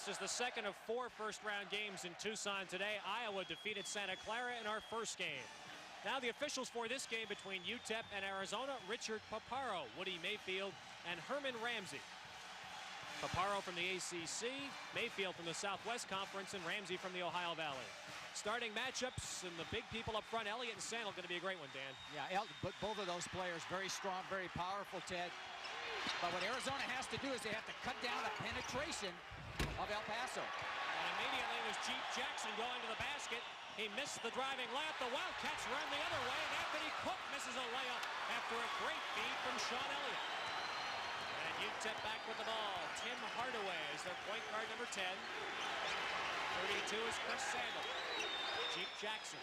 This is the second of 4 first-round games in Tucson today. Iowa defeated Santa Clara in our first game. Now the officials for this game between UTEP and Arizona: Richard Paparo, Woody Mayfield, and Herman Ramsey. Paparo from the ACC, Mayfield from the Southwest Conference, and Ramsey from the Ohio Valley. Starting matchups, and the big people up front, Elliott and Sandel, going to be a great one, Dan. Yeah, both of those players very strong, very powerful, Ted. But what Arizona has to do is they have to cut down the penetration of El Paso. And immediately was Jeep Jackson going to the basket. He missed the driving layup. The Wildcats run the other way, and Anthony Cook misses a layup after a great feed from Sean Elliott. And UTEP back with the ball. Tim Hardaway is their point guard, number 10. 32 is Chris Sandel. Jeep Jackson.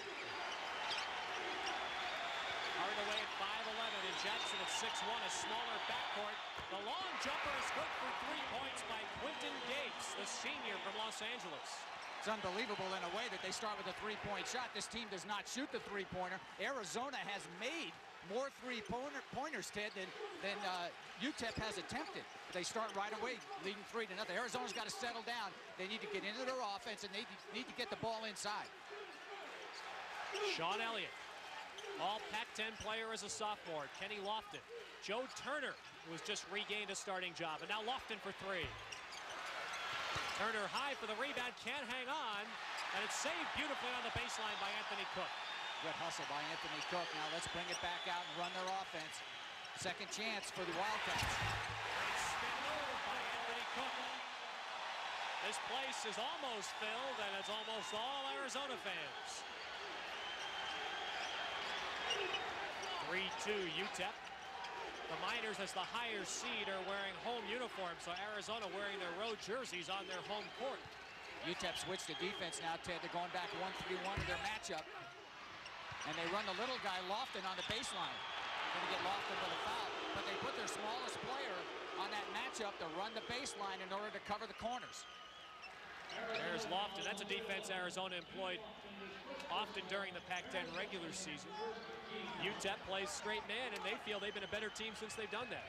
Hardaway at 5'11", and Jackson at 6'1", a smaller backcourt. The long jumper is good for 3 points by Quentin Gates, the senior from Los Angeles. It's unbelievable in a way that they start with a three-point shot. This team does not shoot the three-pointer. Arizona has made more three-pointers, Ted, than UTEP has attempted. They start right away, leading 3-0. Arizona's got to settle down. They need to get into their offense, and they need to get the ball inside. Sean Elliott, all Pac-10 player as a sophomore. Kenny Lofton. Joe Turner, who has just regained a starting job. And now Lofton for 3. Turner high for the rebound, can't hang on, and it's saved beautifully on the baseline by Anthony Cook. Good hustle by Anthony Cook. Now let's bring it back out and run their offense. Second chance for the Wildcats. Great spin move by Anthony Cook. This place is almost filled, and it's almost all Arizona fans. 3-2 UTEP. The Miners, as the higher seed, are wearing home uniforms, so Arizona wearing their road jerseys on their home court. UTEP switched to defense now, Ted. They're going back 1-3-1 in their matchup. And they run the little guy, Lofton, on the baseline. Going to get Lofton with a foul. But they put their smallest player on that matchup to run the baseline in order to cover the corners. There's Lofton. That's a defense Arizona employed often during the Pac-10 regular season. UTEP plays straight man, and they feel they've been a better team since they've done that.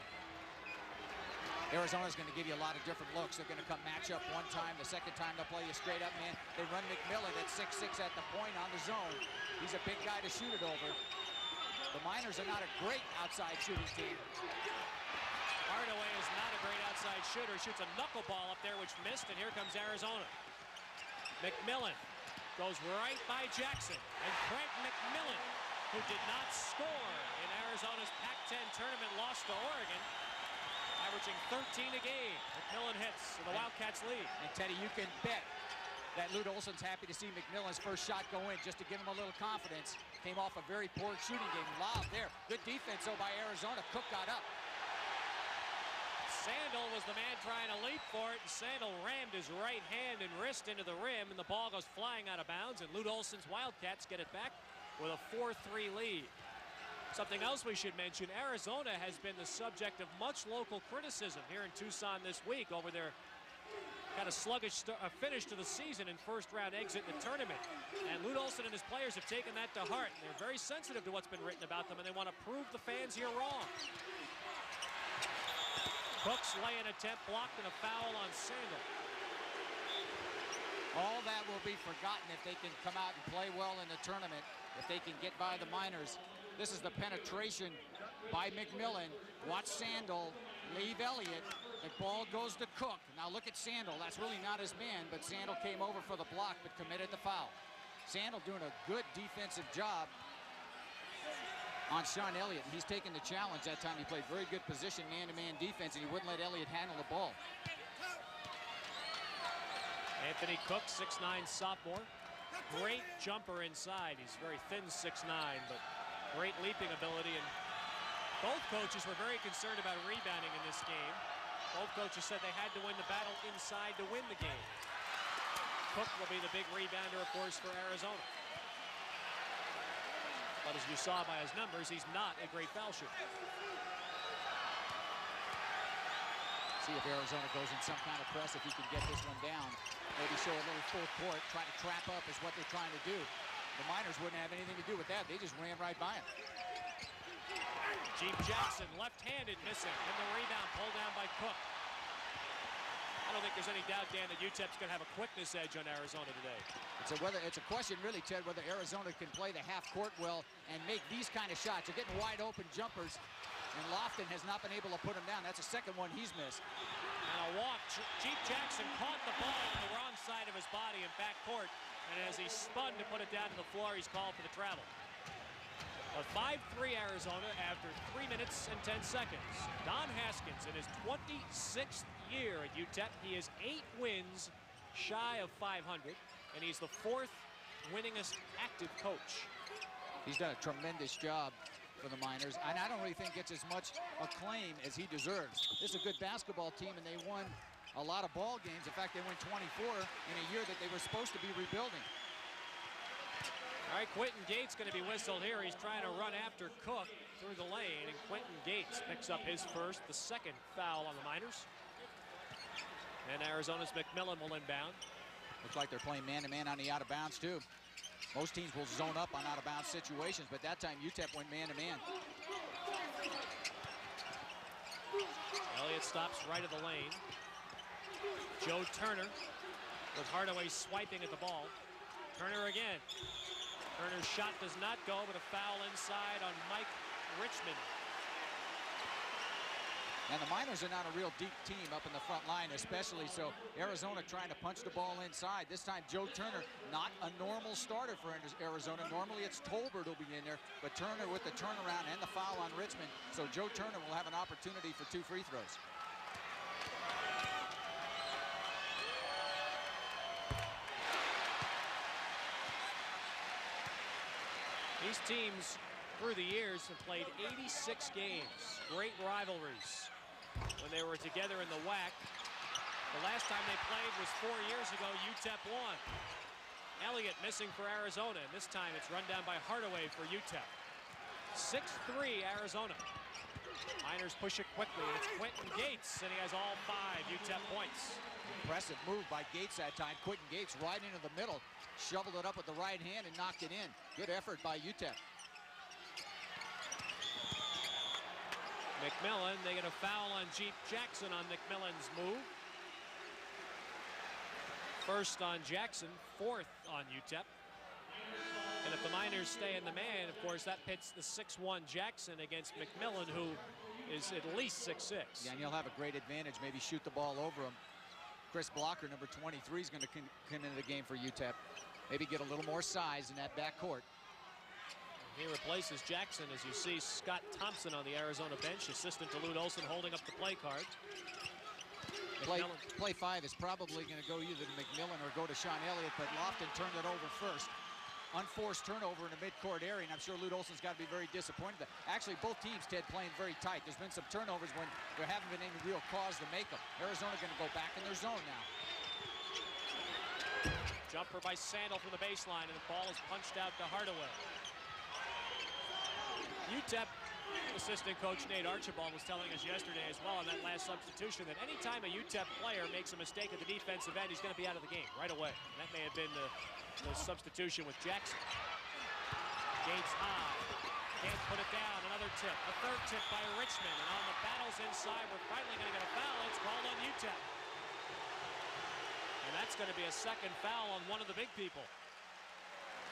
Arizona's going to give you a lot of different looks. They're going to come match up one time. The second time they'll play you straight up man. They run McMillan at 6'6" at the point on the zone. He's a big guy to shoot it over. The Miners are not a great outside shooting team. Hardaway is not a great outside shooter. Shoots a knuckleball up there, which missed, and here comes Arizona. McMillan goes right by Jackson, and Craig McMillan, who did not score in Arizona's Pac-10 tournament, lost to Oregon, averaging 13 a game. McMillan hits, and the Wildcats lead. And Teddy, you can bet that Lute Olson's happy to see McMillan's first shot go in, just to give him a little confidence. Came off a very poor shooting game. Lob there. Good defense, though, by Arizona. Cook got up. Sandel was the man trying to leap for it, and Sandel rammed his right hand and wrist into the rim, and the ball goes flying out of bounds, and Lute Olson's Wildcats get it back with a 4-3 lead. Something else we should mention, Arizona has been the subject of much local criticism here in Tucson this week over their kind of sluggish finish to the season and first-round exit in the tournament. And Lute Olson and his players have taken that to heart. They're very sensitive to what's been written about them, and they want to prove the fans here wrong. Cook's lay-in attempt blocked, and a foul on Sandel. All that will be forgotten if they can come out and play well in the tournament, if they can get by the Miners. This is the penetration by McMillan. Watch Sandel leave Elliott. The ball goes to Cook. Now look at Sandel. That's really not his man, but Sandel came over for the block but committed the foul. Sandel doing a good defensive job on Sean Elliott. He's taken the challenge that time. He played very good position man-to-man defense, and he wouldn't let Elliott handle the ball. Anthony Cook, 6'9" sophomore. Great jumper inside. He's very thin, 6'9", but great leaping ability. And both coaches were very concerned about rebounding in this game. Both coaches said they had to win the battle inside to win the game. Cook will be the big rebounder, of course, for Arizona. But as you saw by his numbers, he's not a great foul shooter. See if Arizona goes in some kind of press, if he can get this one down. Maybe show a little full court, try to trap up is what they're trying to do. The Miners wouldn't have anything to do with that. They just ran right by him. Jeep Jackson, left-handed, missing. And the rebound pulled down by Cook. A don't think there's any doubt, Dan, that UTEP's going to have a quickness edge on Arizona today. It's a question, really, Ted, whether Arizona can play the half court well and make these kind of shots. They're getting wide open jumpers, and Lofton has not been able to put them down. That's the second one he's missed. And a walk. Jeep Jackson caught the ball on the wrong side of his body in backcourt, and as he spun to put it down to the floor, he's called for the travel. But 5-3 Arizona after 3 minutes and 10 seconds. Don Haskins in his 26th year at UTEP. He is 8 wins shy of 500, and he's the 4th winningest active coach. He's done a tremendous job for the Miners, and I don't really think gets as much acclaim as he deserves. This is a good basketball team, and they won a lot of ball games. In fact, they won 24 in a year that they were supposed to be rebuilding. All right, Quentin Gates going to be whistled here. He's trying to run after Cook through the lane, and Quentin Gates picks up his first, the second foul on the Miners. And Arizona's McMillan will inbound. Looks like they're playing man-to-man on the out-of-bounds, too. Most teams will zone up on out-of-bounds situations, but that time UTEP went man-to-man. Elliott stops right of the lane. Joe Turner with Hardaway swiping at the ball. Turner again. Turner's shot does not go, but a foul inside on Mike Richmond. And the Miners are not a real deep team up in the front line, especially so Arizona trying to punch the ball inside. This time Joe Turner, not a normal starter for Arizona. Normally it's Tolbert who'll be in there, but Turner with the turnaround and the foul on Richmond. So Joe Turner will have an opportunity for 2 free throws. These teams through the years have played 86 games. Great rivalries when they were together in the WAC. The last time they played was 4 years ago. UTEP won. Elliott missing for Arizona, and this time it's run down by Hardaway for UTEP. 6-3 Arizona. Miners push it quickly, and it's Quentin Gates, and he has all 5 UTEP points. Impressive move by Gates that time. Quentin Gates right into the middle, shoveled it up with the right hand and knocked it in. Good effort by UTEP. McMillan, they get a foul on Jeep Jackson on McMillan's move. First on Jackson, 4th on UTEP. And if the Miners stay in the man, of course, that pits the 6'1 Jackson against McMillan, who is at least 6'6. Yeah, and he'll have a great advantage, maybe shoot the ball over him. Chris Blocker, number 23, is going to come into the game for UTEP. Maybe get a little more size in that backcourt. He replaces Jackson, as you see Scott Thompson on the Arizona bench, assistant to Lute Olson holding up the play card. Play 5 is probably going to go either to McMillan or go to Sean Elliott, but Lofton turned it over first. Unforced turnover in the midcourt area, and I'm sure Lute Olson's got to be very disappointed. Actually, both teams, Ted, playing very tight. There's been some turnovers when there haven't been any real cause to make them. Arizona going to go back in their zone now. Jumper by Sandel from the baseline, and the ball is punched out to Hardaway. UTEP assistant coach Nate Archibald was telling us yesterday as well on that last substitution that anytime a UTEP player makes a mistake at the defensive end, he's going to be out of the game right away. And that may have been the substitution with Jackson. Gates high. Can't put it down. Another tip. A third tip by Richmond. And on the battles inside, we're finally going to get a foul. It's called on UTEP. And that's going to be a second foul on one of the big people.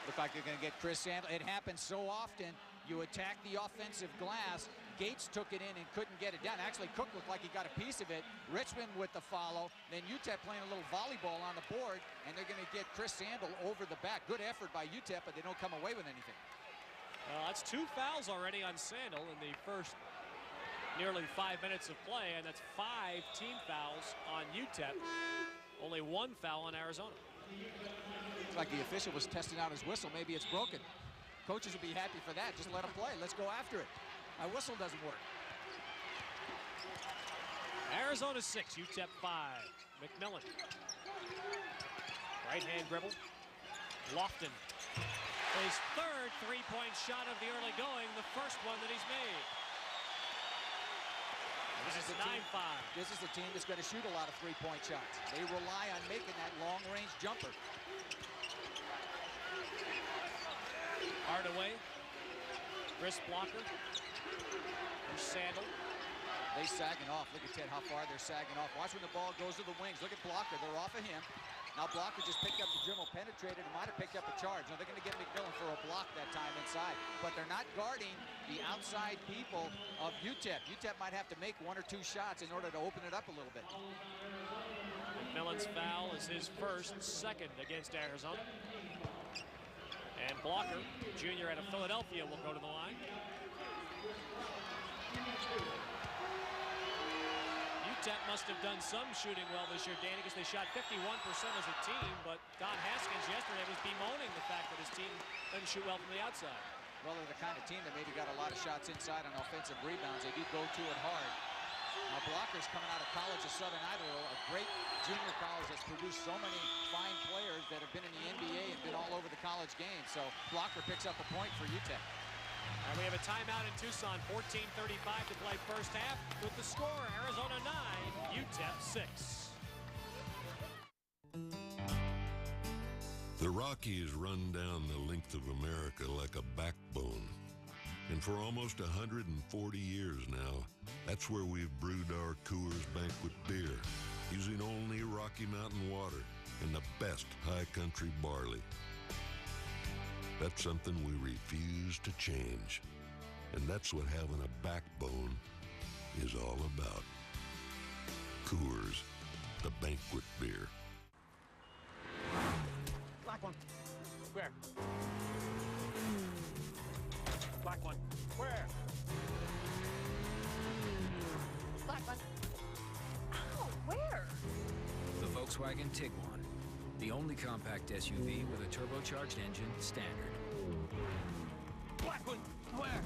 Look like you're going to get Chris Sandel. It happens so often. You attack the offensive glass. Gates took it in and couldn't get it down. Actually, Cook looked like he got a piece of it. Richmond with the follow. Then UTEP playing a little volleyball on the board, and they're going to get Chris Sandel over the back. Good effort by UTEP, but they don't come away with anything. That's 2 fouls already on Sandel in the first nearly 5 minutes of play, and that's 5 team fouls on UTEP. Only 1 foul on Arizona. Looks like the official was testing out his whistle. Maybe it's broken. Coaches will be happy for that. Just let him play. Let's go after it. My whistle doesn't work. Arizona 6, UTEP 5. McMillan. Right hand dribble. Lofton. His third three-point shot of the early going, the first one that he's made. This is 9-5. This is the team that's going to shoot a lot of three-point shots. They rely on making that long-range jumper. Hardaway. Chris Blocker. There's Sandel. They sagging off. Look at Ted, how far they're sagging off. Watch when the ball goes to the wings. Look at Blocker. They're off of him. Now Blocker just picked up the dribble, penetrated, and might have picked up a charge. Now they're going to get McMillan for a block that time inside. But they're not guarding the outside people of UTEP. UTEP might have to make 1 or 2 shots in order to open it up a little bit. McMillan's foul is his first, second against Arizona. And Blocker, junior out of Philadelphia, will go to the line. UTEP must have done some shooting well this year, Danny, because they shot 51% as a team, but Don Haskins yesterday was bemoaning the fact that his team doesn't shoot well from the outside. Well, they're the kind of team that maybe got a lot of shots inside on offensive rebounds. They do go to it hard. Now Blocker's coming out of College of Southern Idaho, a great junior college that's produced so many fine players that have been in the NBA and been all over the college game. So Blocker picks up a point for UTEP. And we have a timeout in Tucson, 14:35 to play first half. With the score, Arizona 9, UTEP 6. The Rockies run down the length of America like a backbone. And for almost 140 years now, that's where we've brewed our Coors Banquet beer, using only Rocky Mountain water and the best high country barley. That's something we refuse to change. And that's what having a backbone is all about. Coors, the banquet beer. Black one. Where? Black one. Where? Black one. Ow, where? The Volkswagen Tiguan. The only compact SUV with a turbocharged engine standard. Black one. Where?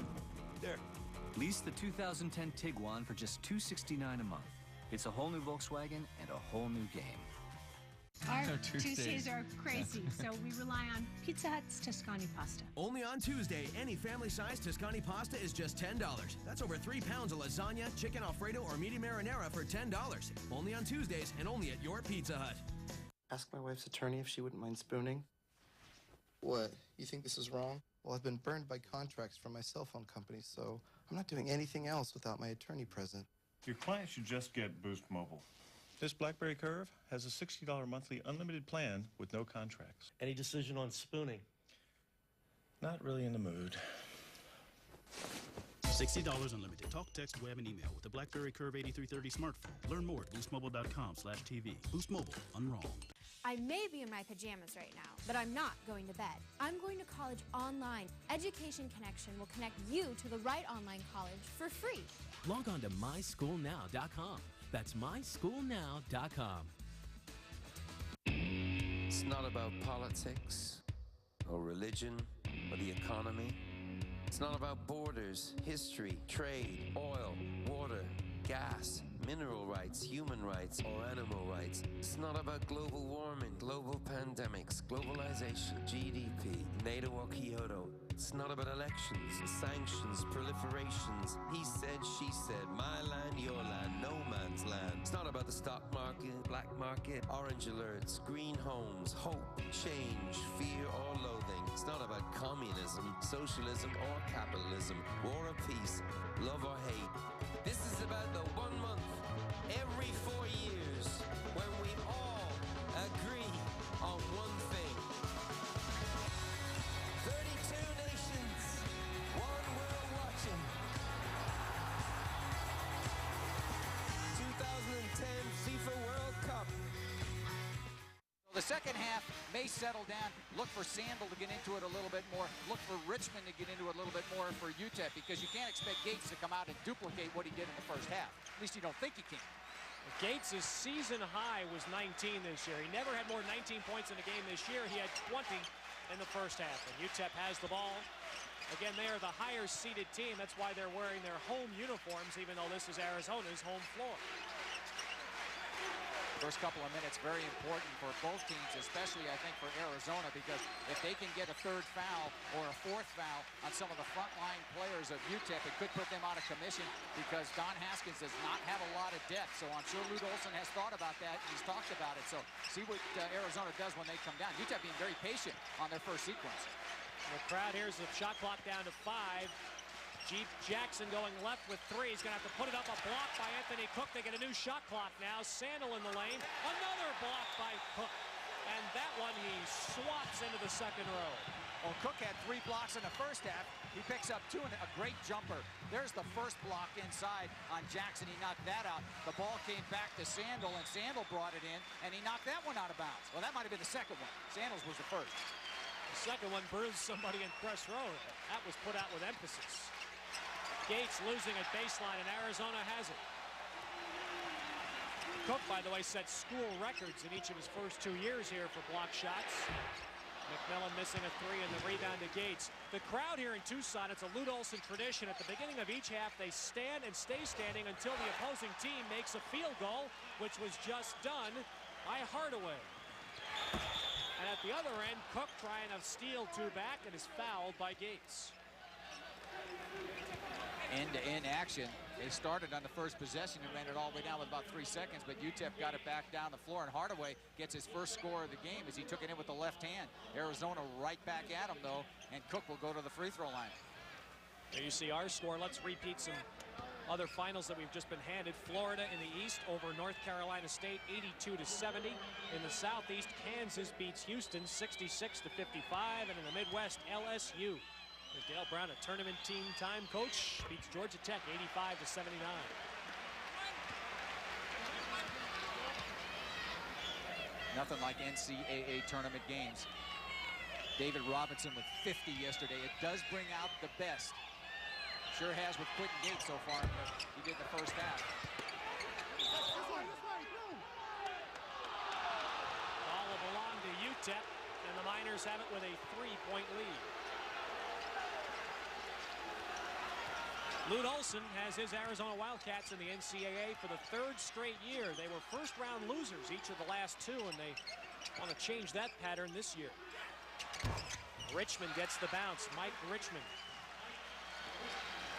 There. Lease the 2010 Tiguan for just $269 a month. It's a whole new Volkswagen and a whole new game. Our Tuesdays are crazy, so we rely on Pizza Hut's Tuscany pasta. Only on Tuesday, any family-sized Tuscany pasta is just $10. That's over 3 pounds of lasagna, chicken Alfredo, or meaty marinara for $10. Only on Tuesdays and only at your Pizza Hut. Ask my wife's attorney if she wouldn't mind spooning. What? You think this is wrong? Well, I've been burned by contracts from my cell phone company, so I'm not doing anything else without my attorney present. Your client should just get Boost Mobile. This BlackBerry Curve has a $60 monthly unlimited plan with no contracts. Any decision on spooning? Not really in the mood. $60 unlimited. Talk, text, web, and email with the BlackBerry Curve 8330 smartphone. Learn more at boostmobile.com/TV. Boost Mobile. Unwronged. I may be in my pajamas right now, but I'm not going to bed. I'm going to college online. Education Connection will connect you to the right online college for free. Log on to myschoolnow.com. That's myschoolnow.com. It's not about politics or religion or the economy. It's not about borders, history, trade, oil, water, gas, mineral rights, human rights, or animal rights. It's not about global warming, global pandemics, globalization, GDP, NATO or Kyoto. It's not about elections, sanctions, proliferations. He said, she said, my land, your land, no man's land. It's not about the stock market, black market, orange alerts, green homes, hope, change, fear or loathing. It's not about communism, socialism or capitalism, war or peace, love or hate. This is about the 1 month, every 4 years, when we all agree on one thing. 32 nations, one world watching. 2010 FIFA World Cup. The second half may settle down. Look for Sandel to get into it a little bit more. Look for Richmond to get into it a little bit more for UTEP, because you can't expect Gates to come out and duplicate what he did in the first half. At least you don't think he can. Gates' season high was 19 this year. He never had more than 19 points in a game this year. He had 20 in the first half. And UTEP has the ball. Again, they are the higher seeded team. That's why they're wearing their home uniforms, even though this is Arizona's home floor. First couple of minutes very important for both teams, especially I think for Arizona, because if they can get a third foul or a fourth foul on some of the frontline players of UTEP, it could put them out of commission, because Don Haskins does not have a lot of depth. So I'm sure Lute Olson has thought about that, and he's talked about it. So see what Arizona does when they come down. UTEP being very patient on their first sequence. The crowd here's the shot clock down to 5. Jackson going left with three. He's going to have to put it up. A block by Anthony Cook. They get a new shot clock now. Sandel in the lane. Another block by Cook. And that one he swats into the second row. Well, Cook had 3 blocks in the first half. He picks up 2 and a great jumper. There's the first block inside on Jackson. He knocked that out. The ball came back to Sandel, and Sandel brought it in, and he knocked that one out of bounds. Well, that might have been the second one. Sandels was the first. The second one bruised somebody in press row. That was put out with emphasis. Gates losing at baseline, and Arizona has it. Cook, by the way, set school records in each of his first 2 years here for block shots. McMillan missing a 3 and the rebound to Gates. The crowd here in Tucson, it's a Lute Olson tradition. At the beginning of each half, they stand and stay standing until the opposing team makes a field goal, which was just done by Hardaway. And at the other end, Cook trying to steal 2 back and is fouled by Gates. End-to-end action. They started on the first possession and ran it all the way down with about 3 seconds, but UTEP got it back down the floor, and Hardaway gets his first score of the game as he took it in with the left hand. Arizona right back at him, though, and Cook will go to the free throw line. There you see our score. Let's repeat some other finals that we've just been handed. Florida in the East over North Carolina State, 82-70. In the Southeast, Kansas beats Houston, 66-55. And in the Midwest, LSU. There's Dale Brown, a tournament team time coach, beats Georgia Tech, 85-79. Nothing like NCAA tournament games. David Robinson with 50 yesterday. It does bring out the best. Sure has with Quentin Gates so far. He did the first half. Ball will belong to UTEP, and the Miners have it with a 3-point lead. Lute Olson has his Arizona Wildcats in the NCAA for the 3rd straight year. They were first-round losers each of the last 2, and they want to change that pattern this year. Richmond gets the bounce. Mike Richmond.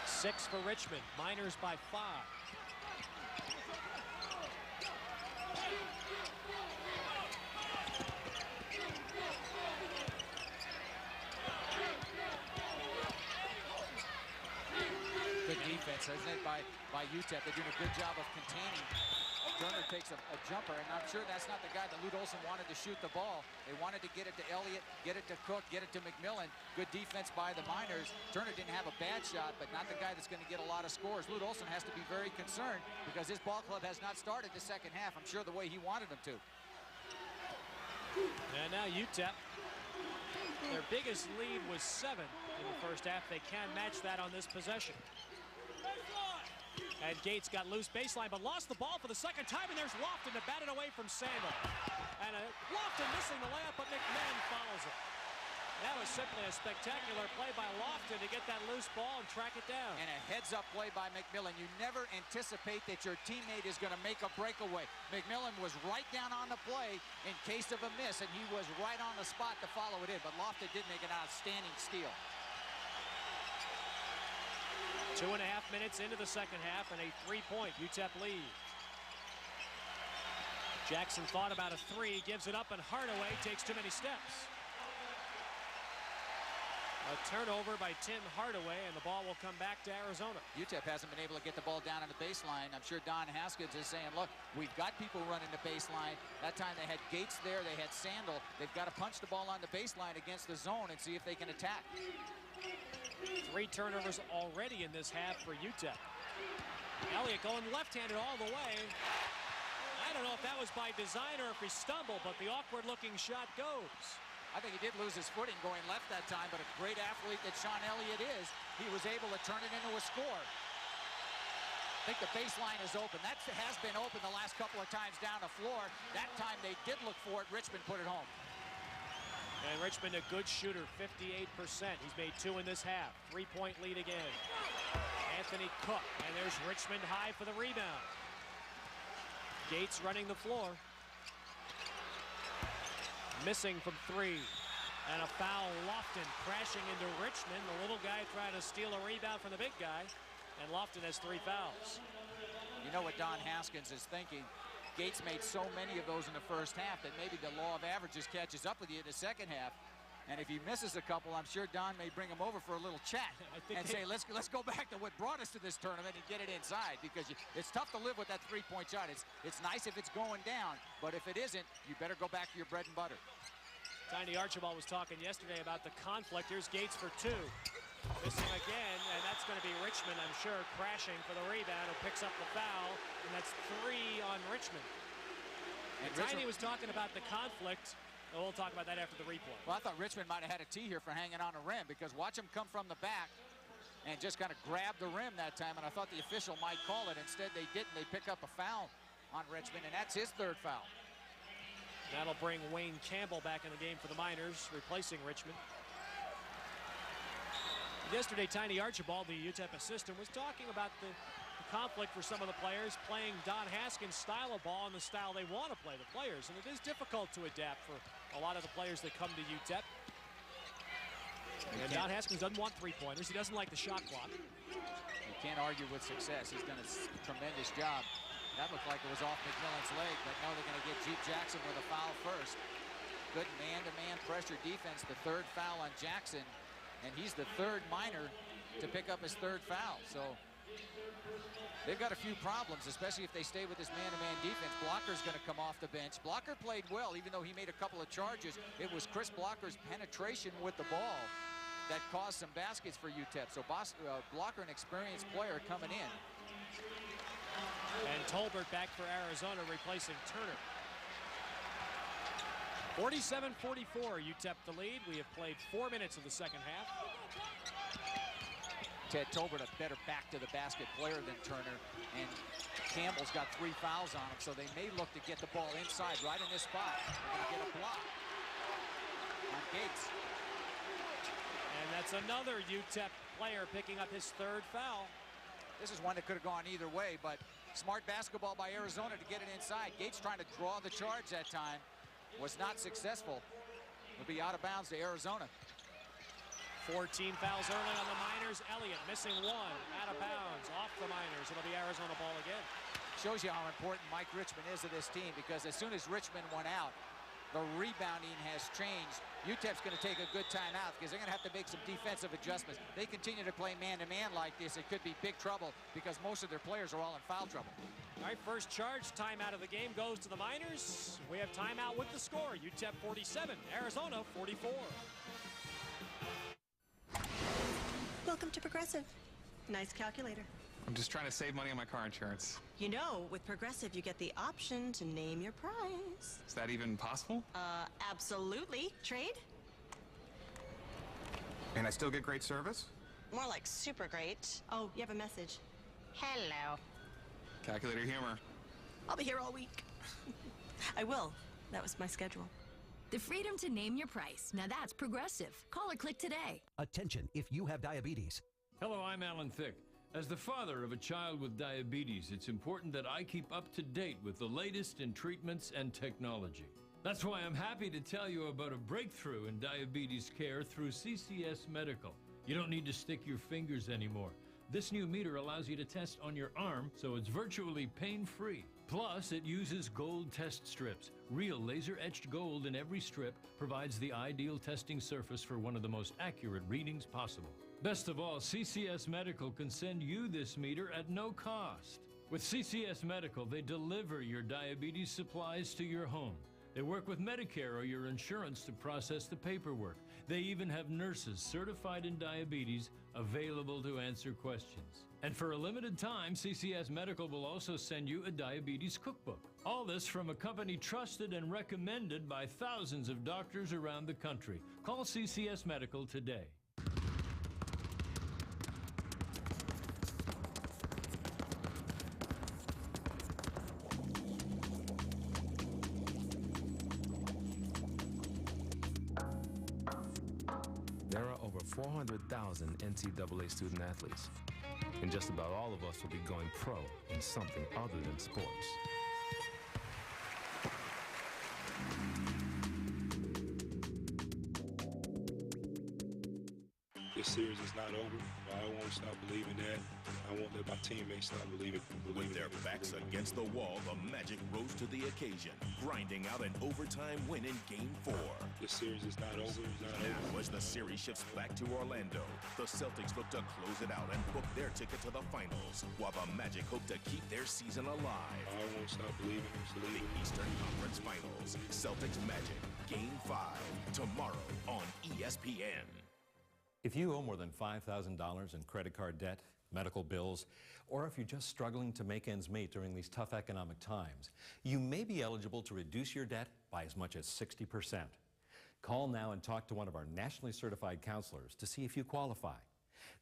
6 for Richmond. Miners by 5. Good defense, isn't it, by UTEP? They're doing a good job of containing. Turner takes a jumper, and I'm sure that's not the guy that Lute Olson wanted to shoot the ball. They wanted to get it to Elliott, get it to Cook, get it to McMillan. Good defense by the Miners. Turner didn't have a bad shot, but not the guy that's going to get a lot of scores. Lute Olson has to be very concerned because his ball club has not started the second half, I'm sure, the way he wanted them to. And now UTEP, their biggest lead was 7 in the first half. They can match that on this possession. And Gates got loose baseline, but lost the ball for the second time, and there's Lofton to bat it away from Sandel. And Lofton missing the layup, but McMillan follows it. That was simply a spectacular play by Lofton to get that loose ball and track it down. And a heads-up play by McMillan. You never anticipate that your teammate is going to make a breakaway. McMillan was right down on the play in case of a miss, and he was right on the spot to follow it in, but Lofton did make an outstanding steal. 2.5 minutes into the second half and a 3-point UTEP lead. Jackson thought about a 3, gives it up, and Hardaway takes too many steps. A turnover by Tim Hardaway, and the ball will come back to Arizona. UTEP hasn't been able to get the ball down on the baseline. I'm sure Don Haskins is saying, look, we've got people running the baseline. That time they had Gates there, they had Sandel. They've got to punch the ball on the baseline against the zone and see if they can attack. 3 turnovers already in this half for UTEP. Elliott going left-handed all the way. I don't know if that was by design or if he stumbled, but the awkward-looking shot goes. I think he did lose his footing going left that time, but a great athlete that Sean Elliott is, he was able to turn it into a score. I think the baseline is open. That has been open the last couple of times down the floor. That time they did look for it. Richmond put it home. And Richmond, a good shooter, 58%. He's made 2 in this half. 3-point lead again. Anthony Cook, and there's Richmond high for the rebound. Gates running the floor. Missing from 3. And a foul. Lofton crashing into Richmond. The little guy trying to steal a rebound from the big guy. And Lofton has 3 fouls. You know what Don Haskins is thinking? Gates made so many of those in the first half that maybe the law of averages catches up with you in the second half. And if he misses a couple, I'm sure Don may bring him over for a little chat and say, let's go back to what brought us to this tournament and get it inside, because it's tough to live with that three-point shot. It's nice if it's going down, but if it isn't, you better go back to your bread and butter. Tiny Archibald was talking yesterday about the conflict. Here's Gates for two. Missing again, and that's going to be Richmond, I'm sure, crashing for the rebound, who picks up the foul, and that's 3 on Richmond. And Tiny was talking about the conflict. We'll talk about that after the replay. Well, I thought Richmond might have had a tee here for hanging on the rim, because watch him come from the back and just kind of grab the rim that time, and I thought the official might call it. Instead, they didn't. They pick up a foul on Richmond, and that's his 3rd foul. That'll bring Wayne Campbell back in the game for the Miners, replacing Richmond. Yesterday, Tiny Archibald, the UTEP assistant, was talking about the conflict for some of the players playing Don Haskins' style of ball and the style they want to play, the players. And it is difficult to adapt for a lot of the players that come to UTEP. And Don Haskins doesn't want three-pointers. He doesn't like the shot clock. You can't argue with success. He's done a tremendous job. That looked like it was off McMillan's leg, but no, they're going to get Jeep Jackson with a foul first. Good man-to-man pressure defense, the 3rd foul on Jackson. And he's the 3rd Miner to pick up his 3rd foul. So they've got a few problems, especially if they stay with this man-to-man defense. Blocker's going to come off the bench. Blocker played well, even though he made a couple of charges. It was Chris Blocker's penetration with the ball that caused some baskets for UTEP. So Blocker, an experienced player, coming in. And Tolbert back for Arizona, replacing Turner. 47-44, UTEP the lead. We have played 4 minutes of the second half. Ted Tolbert, a better back to the basket player than Turner, and Campbell's got 3 fouls on him, so they may look to get the ball inside right in this spot. They're going to get a block on Gates. And that's another UTEP player picking up his 3rd foul. This is one that could have gone either way, but smart basketball by Arizona to get it inside. Gates trying to draw the charge that time. Was not successful. Will be out of bounds to Arizona. 14 fouls early on the Miners. Elliott missing 1, out of bounds, off the Miners. It'll be Arizona ball again. Shows you how important Mike Richmond is to this team, because as soon as Richmond went out, the rebounding has changed. UTEP's going to take a good time out, because they're going to have to make some defensive adjustments. They continue to play man-to-man like this, it could be big trouble, because most of their players are all in foul trouble. All right, first charge, timeout of the game goes to the Miners. We have timeout with the score. UTEP 47, Arizona 44. Welcome to Progressive. Nice calculator. I'm just trying to save money on my car insurance. You know, with Progressive, you get the option to name your price. Is that even possible? Absolutely. Trade? And I still get great service? More like super great. Oh, you have a message. Hello. Calculator humor. I'll be here all week. I will. That was my schedule. The freedom to name your price. Now that's Progressive. Call or click today. Attention if you have diabetes. Hello, I'm Alan Thicke. As the father of a child with diabetes, it's important that I keep up to date with the latest in treatments and technology. That's why I'm happy to tell you about a breakthrough in diabetes care through CCS Medical. You don't need to stick your fingers anymore. This new meter allows you to test on your arm, so it's virtually pain-free. Plus, it uses gold test strips. Real laser-etched gold in every strip provides the ideal testing surface for one of the most accurate readings possible. Best of all, CCS Medical can send you this meter at no cost. With CCS Medical, they deliver your diabetes supplies to your home. They work with Medicare or your insurance to process the paperwork. They even have nurses certified in diabetes available to answer questions. And for a limited time, CCS Medical will also send you a diabetes cookbook. All this from a company trusted and recommended by thousands of doctors around the country. Call CCS Medical today. There are over 400,000 NCAA student athletes, and just about all of us will be going pro in something other than sports. This series is not over. I won't stop believing that. I won't let my teammates stop believing. With their backs against the wall, the Magic rose to the occasion, grinding out an overtime win in Game 4. This series is not over. Now, as the series shifts back to Orlando, the Celtics look to close it out and book their ticket to the finals, while the Magic hope to keep their season alive. I won't stop believing. The Eastern Conference Finals, Celtics Magic, Game 5, tomorrow on ESPN. If you owe more than $5,000 in credit card debt, medical bills, or if you're just struggling to make ends meet during these tough economic times, you may be eligible to reduce your debt by as much as 60%. Call now and talk to one of our nationally certified counselors to see if you qualify.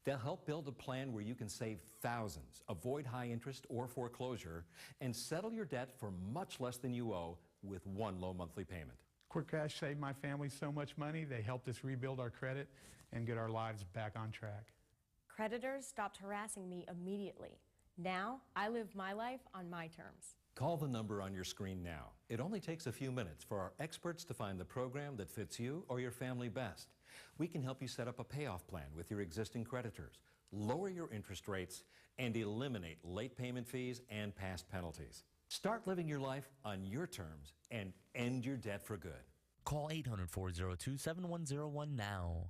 They'll help build a plan where you can save thousands, avoid high interest or foreclosure, and settle your debt for much less than you owe with one low monthly payment. Quick Cash saved my family so much money. They helped us rebuild our credit and get our lives back on track. Creditors stopped harassing me immediately. Now, I live my life on my terms. Call the number on your screen now. It only takes a few minutes for our experts to find the program that fits you or your family best. We can help you set up a payoff plan with your existing creditors, lower your interest rates, and eliminate late payment fees and past penalties. Start living your life on your terms and end your debt for good. Call 800-402-7101 now.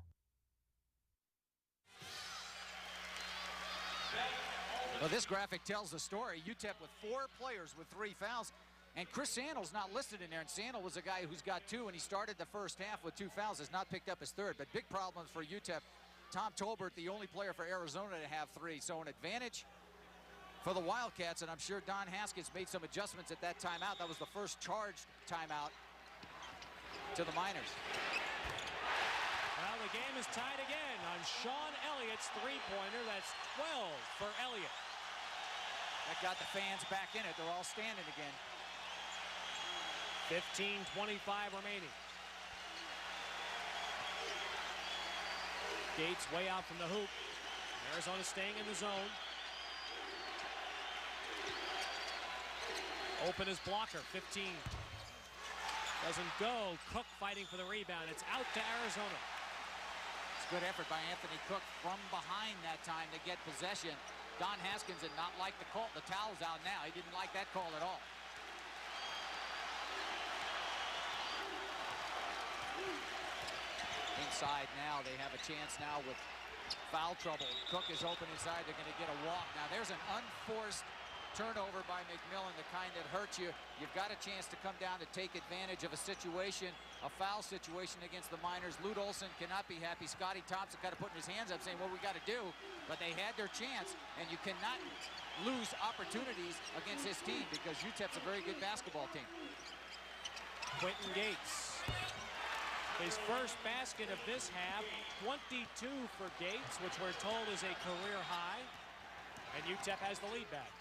Well, this graphic tells the story. UTEP with 4 players with 3 fouls. And Chris Sandal's not listed in there. And Sandal was a guy who's got 2, and he started the first half with 2 fouls. Has not picked up his 3rd. But big problems for UTEP. Tom Tolbert, the only player for Arizona to have 3. So an advantage for the Wildcats. And I'm sure Don Haskins made some adjustments at that timeout. That was the first charged timeout to the Miners. Well, the game is tied again on Sean Elliott's three-pointer. That's 12 for Elliott. That got the fans back in it. They're all standing again. 15:25 remaining. Gates way out from the hoop. Arizona staying in the zone. Open his blocker, 15. Doesn't go. Cook fighting for the rebound. It's out to Arizona. It's a good effort by Anthony Cook from behind that time to get possession. Don Haskins did not like the call. The towel's out now. He didn't like that call at all. Inside now, they have a chance now with foul trouble. Cook is open inside. They're going to get a walk. Now, there's an unforced turnover by McMillan, the kind that hurts you. You've got a chance to come down to take advantage of a situation, a foul situation against the Miners. Lute Olson cannot be happy. Scotty Thompson kind of putting his hands up saying, what we got to do, but they had their chance, and you cannot lose opportunities against this team because UTEP's a very good basketball team. Quentin Gates. His first basket of this half, 22 for Gates, which we're told is a career high, and UTEP has the lead back.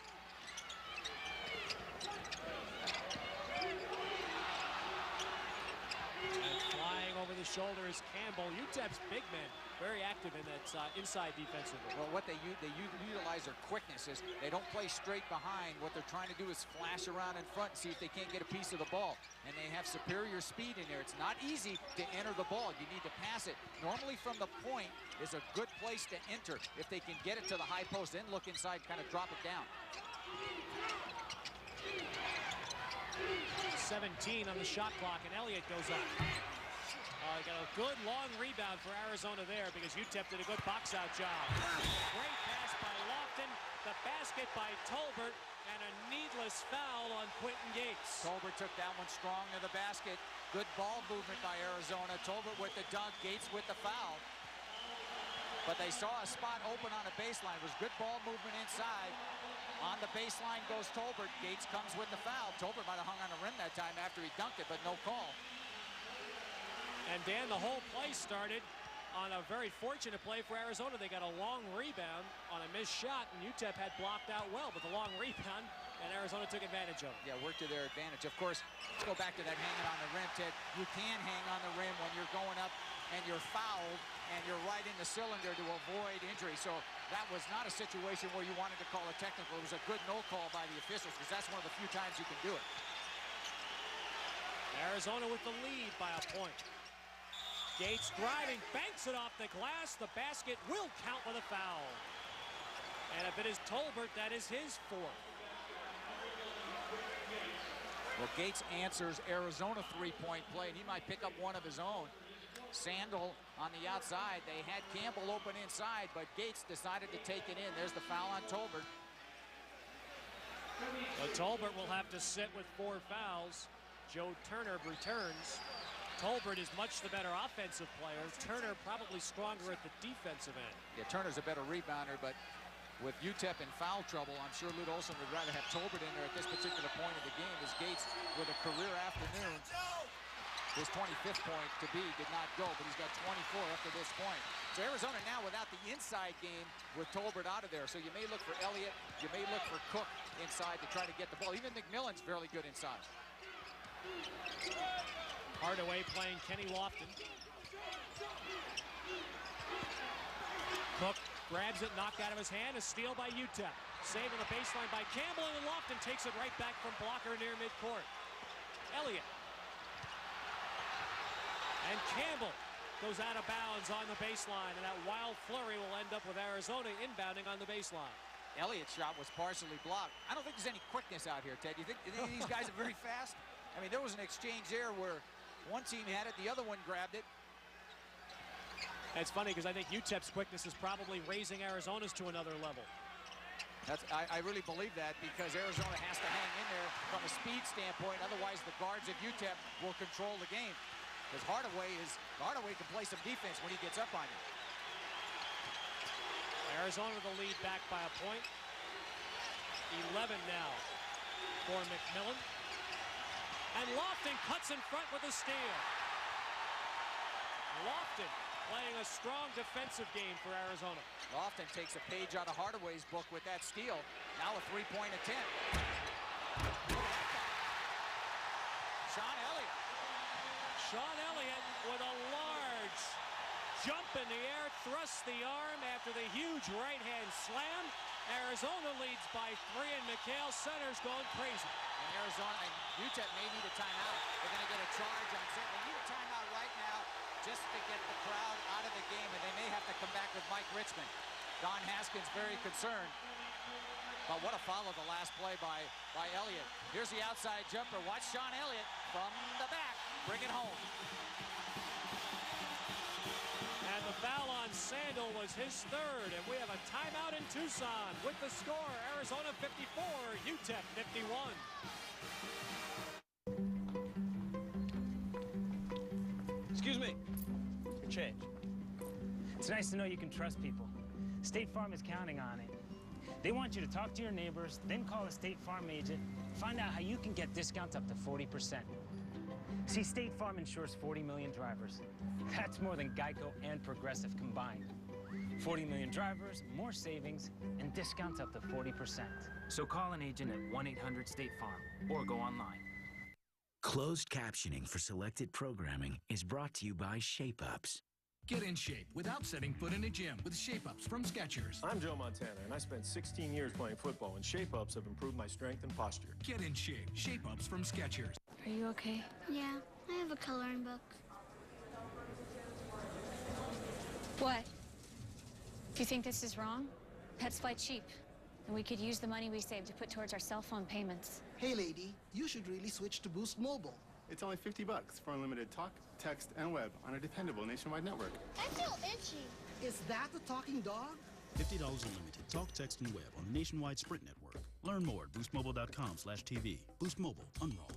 And flying over the shoulder is Campbell. UTEP's big men, very active in that inside defensive role. Well, what they utilize their quickness is they don't play straight behind. What they're trying to do is flash around in front and see if they can't get a piece of the ball. And they have superior speed in there. It's not easy to enter the ball. You need to pass it. Normally from the point is a good place to enter. If they can get it to the high post, then look inside, kind of drop it down. 17 on the shot clock, and Elliott goes up. Got a good long rebound for Arizona there because UTEP did a good box-out job. Great pass by Lofton, the basket by Tolbert, and a needless foul on Quentin Gates. Tolbert took that one strong to the basket. Good ball movement by Arizona. Tolbert with the dunk, Gates with the foul. But they saw a spot open on the baseline. It was good ball movement inside. On the baseline goes Tolbert. Gates comes with the foul. Tolbert might have hung on the rim that time after he dunked it, but no call. And Dan, the whole play started on a very fortunate play for Arizona. They got a long rebound on a missed shot, and UTEP had blocked out well, but the long rebound, and Arizona took advantage of it. Yeah, worked to their advantage. Of course, let's go back to that hanging on the rim, Ted. You can hang on the rim when you're going up and you're fouled and you're right in the cylinder to avoid injury. So that was not a situation where you wanted to call a technical. It was a good no call by the officials because that's one of the few times you can do it. Arizona with the lead by a point. Gates driving, banks it off the glass. The basket will count with a foul. And if it is Tolbert, that is his fourth. Well, Gates answers Arizona three-point play, and he might pick up one of his own. Sandel on the outside. They had Campbell open inside, but Gates decided to take it in. There's the foul on Tolbert. Well, Tolbert will have to sit with 4 fouls. Joe Turner returns. Tolbert is much the better offensive player. Turner probably stronger at the defensive end. Yeah, Turner's a better rebounder, but with UTEP in foul trouble, I'm sure Lute Olson would rather have Tolbert in there at this particular point of the game, as Gates, with a career afternoon, his 25th point to be, did not go, but he's got 24 after this point. So Arizona now without the inside game with Tolbert out of there. So you may look for Elliott, you may look for Cook inside to try to get the ball. Even McMillan's fairly good inside. Hardaway playing Kenny Lofton. Cook grabs it, knocked out of his hand. A steal by UTEP. Saved on the baseline by Campbell, and Lofton takes it right back from blocker near midcourt. Elliott. And Campbell goes out of bounds on the baseline, and that wild flurry will end up with Arizona inbounding on the baseline. Elliott's shot was partially blocked. I don't think there's any quickness out here, Ted. You think these guys are very fast? I mean, there was an exchange there where one team had it, the other one grabbed it. It's funny because I think UTEP's quickness is probably raising Arizona's to another level. I really believe that, because Arizona has to hang in there from a speed standpoint. Otherwise, the guards of UTEP will control the game. Because Hardaway can play some defense when he gets up on you. Arizona the lead back by a point. 11 now for McMillan. And Lofton cuts in front with a steal. Lofton playing a strong defensive game for Arizona. Lofton takes a page out of Hardaway's book with that steal. Now a three-point attempt. Sean Elliott. Sean Elliott with a large jump in the air, thrusts the arm after the huge right-hand slam. Arizona leads by 3, and Mikhail Center's going crazy. And Arizona and UTEP may need a timeout. They're going to get a charge on Center. They need a timeout right now just to get the crowd out of the game, and they may have to come back with Mike Richmond. Don Haskins very concerned. But what a follow the last play by Elliott. Here's the outside jumper. Watch Sean Elliott from the back. Bring it home. And the foul on Sandel was his 3rd, and we have a timeout in Tucson with the score, Arizona 54, UTEP 51. Excuse me. Your change. It's nice to know you can trust people. State Farm is counting on it. They want you to talk to your neighbors, then call a State Farm agent, find out how you can get discounts up to 40%. See, State Farm insures 40 million drivers. That's more than Geico and Progressive combined. 40 million drivers, more savings, and discounts up to 40%. So call an agent at 1-800-STATE-FARM or go online. Closed captioning for selected programming is brought to you by Shape Ups. Get in shape without setting foot in a gym with Shape Ups from Skechers. I'm Joe Montana, and I spent 16 years playing football, and Shape Ups have improved my strength and posture. Get in shape. Shape Ups from Skechers. Are you okay? Yeah, I have a coloring book. What? If you think this is wrong, pets fly cheap. And we could use the money we saved to put towards our cell phone payments. Hey, lady, you should really switch to Boost Mobile. It's only $50 for unlimited talk, text, and web on a dependable nationwide network. I feel itchy. Is that a talking dog? $50 unlimited talk, text, and web on the nationwide Sprint network. Learn more at boostmobile.com/TV. Boost Mobile, unroll.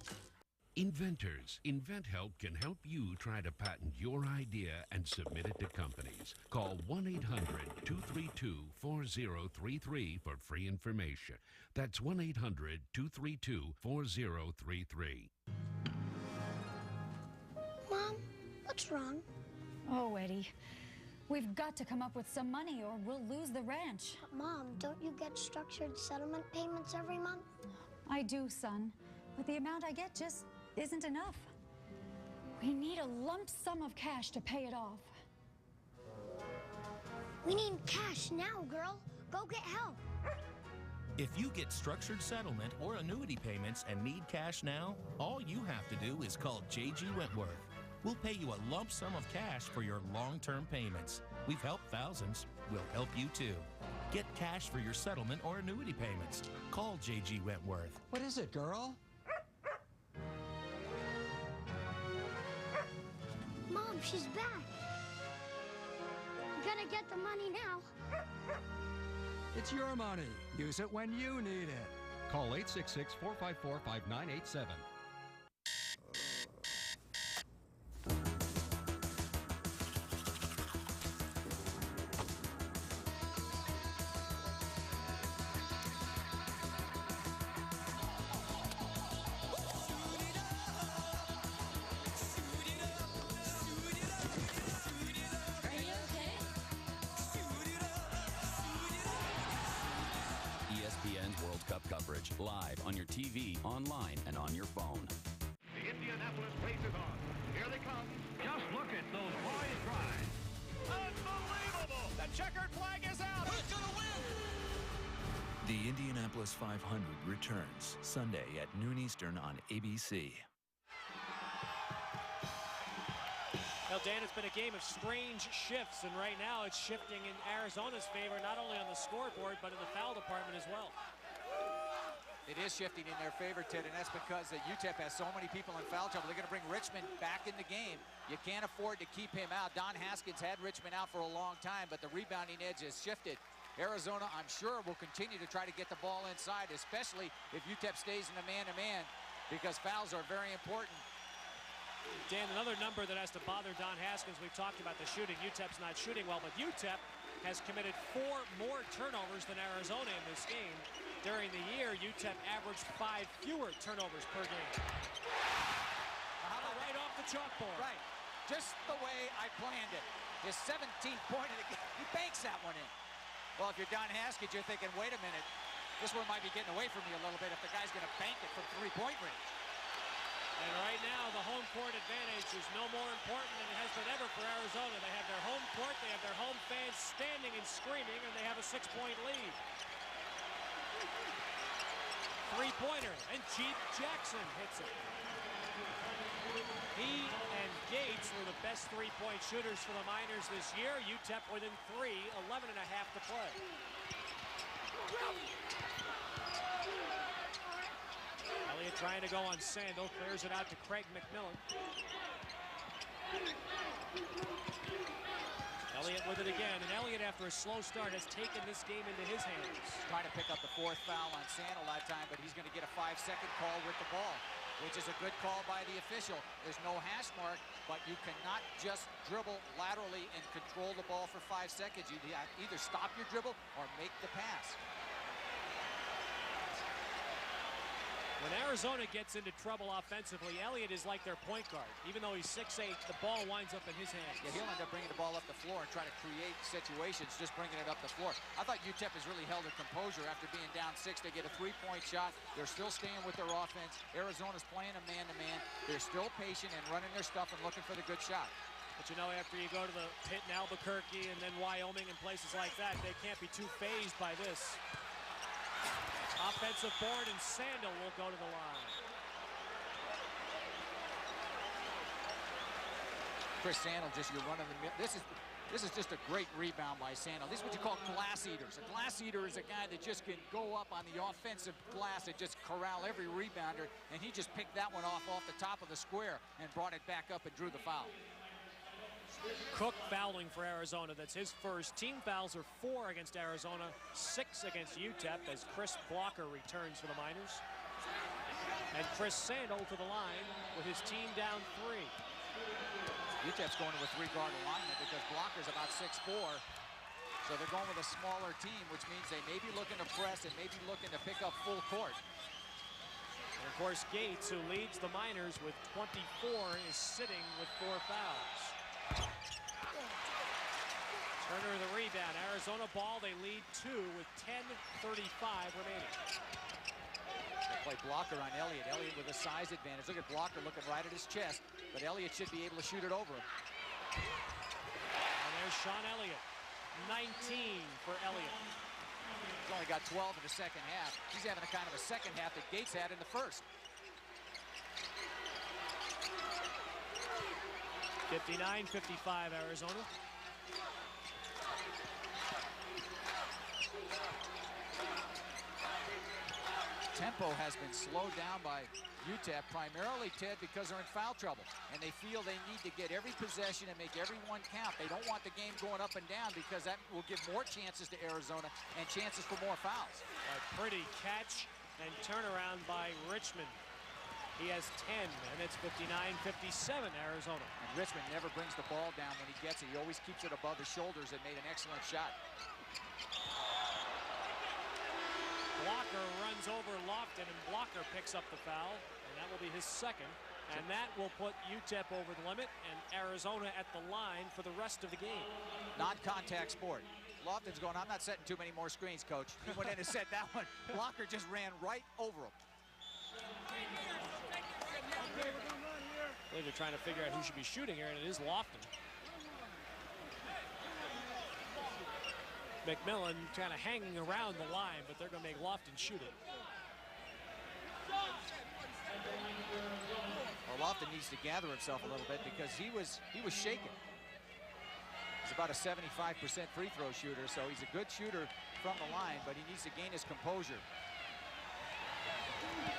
Inventors. InventHelp can help you try to patent your idea and submit it to companies. Call 1-800-232-4033 for free information. That's 1-800-232-4033. Mom, what's wrong? Oh, Eddie, we've got to come up with some money or we'll lose the ranch. But Mom, don't you get structured settlement payments every month? I do, son, but the amount I get just isn't enough. We need a lump sum of cash to pay it off. We need cash now, girl. Go get help. If you get structured settlement or annuity payments and need cash now, all you have to do is call J.G. Wentworth. We'll pay you a lump sum of cash for your long-term payments. We've helped thousands. We'll help you too. Get cash for your settlement or annuity payments. Call J.G. Wentworth. What is it, girl? Mom, she's back. I'm gonna get the money now. It's your money. Use it when you need it. Call 866-454-5987. ESPN's World Cup coverage, live on your TV, online, and on your phone. The Indianapolis race is on. Here they come. Just look at those boys drive. Unbelievable! The checkered flag is out. Who's gonna win? The Indianapolis 500 returns Sunday at noon Eastern on ABC. Well, Dan, it's been a game of strange shifts, and right now it's shifting in Arizona's favor, not only on the scoreboard, but in the foul department as well. It is shifting in their favor, Ted, and that's because the UTEP has so many people in foul trouble. They're going to bring Richmond back in the game. You can't afford to keep him out. Don Haskins had Richmond out for a long time, but the rebounding edge has shifted. Arizona, I'm sure, will continue to try to get the ball inside, especially if UTEP stays in the man-to-man, because fouls are very important. Dan, another number that has to bother Don Haskins, we've talked about the shooting. UTEP's not shooting well, but UTEP has committed 4 more turnovers than Arizona in this game. During the year, UTEP averaged 5 fewer turnovers per game. Right off the chalkboard. Right, just the way I planned it. His 17th point of the game, he banks that one in. Well, if you're Don Haskins, you're thinking, wait a minute, this one might be getting away from me a little bit if the guy's going to bank it from 3-point range. And right now, the home court advantage is no more important than it has been ever for Arizona. They have their home court, they have their home fans standing and screaming, and they have a 6-point lead. Three-pointer, and Chief Jackson hits it. He and Gates were the best three-point shooters for the Miners this year. UTEP within 3, 11 and a half to play. Elliott trying to go on Sandel, clears it out to Craig McMillan. Elliott with it again, and Elliott, after a slow start, has taken this game into his hands. Trying to pick up the 4th foul on Sandel that time, but he's going to get a 5-second call with the ball, which is a good call by the official. There's no hash mark, but you cannot just dribble laterally and control the ball for 5 seconds. You either stop your dribble or make the pass. When Arizona gets into trouble offensively, Elliott is like their point guard. Even though he's 6'8", the ball winds up in his hands. Yeah, he'll end up bringing the ball up the floor and trying to create situations, just bringing it up the floor. I thought UTEP has really held their composure after being down 6. They get a 3-point shot. They're still staying with their offense. Arizona's playing a man-to-man. They're still patient and running their stuff and looking for the good shot. But you know, after you go to the pit in Albuquerque and then Wyoming and places like that, they can't be too fazed by this. Offensive board, and Sandel will go to the line. Chris Sandel, just your run-of-the-mill. This is just a great rebound by Sandel. This is what you call glass eaters. A glass eater is a guy that just can go up on the offensive glass and just corral every rebounder, and he just picked that one off the top of the square and brought it back up and drew the foul. Cook fouling for Arizona. That's his first. Team fouls are 4 against Arizona, 6 against UTEP as Chris Blocker returns for the Miners. And Chris Sandel to the line with his team down 3. UTEP's going to a 3-guard alignment because Blocker's about 6'4". So they're going with a smaller team, which means they may be looking to press and maybe looking to pick up full court. And of course, Gates, who leads the Miners with 24, is sitting with 4 fouls. Turner the rebound. Arizona ball. They lead 2 with 10:35 remaining. They play Blocker on Elliott. Elliott with a size advantage. Look at Blocker looking right at his chest, but Elliott should be able to shoot it over him. And there's Sean Elliott. 19 for Elliott. He's only got 12 in the second half. He's having a kind of a second half that Gates had in the first. 59-55 Arizona. Tempo has been slowed down by UTEP, primarily, Ted, because they're in foul trouble. And they feel they need to get every possession and make every one count. They don't want the game going up and down because that will give more chances to Arizona and chances for more fouls. A pretty catch and turnaround by Richmond. He has 10, and it's 59-57 Arizona. And Richmond never brings the ball down when he gets it. He always keeps it above his shoulders and made an excellent shot. Blocker runs over Lofton, and Blocker picks up the foul, and that will be his second. And that will put UTEP over the limit and Arizona at the line for the rest of the game. Non-contact sport. Lofton's going, I'm not setting too many more screens, coach. He went in and set that one. Blocker just ran right over him. I believe they're trying to figure out who should be shooting here, and it is Lofton. McMillan kind of hanging around the line, but they're going to make Lofton shoot it. Well, Lofton needs to gather himself a little bit because he was shaking. He's about a 75% free throw shooter, so he's a good shooter from the line, but he needs to gain his composure.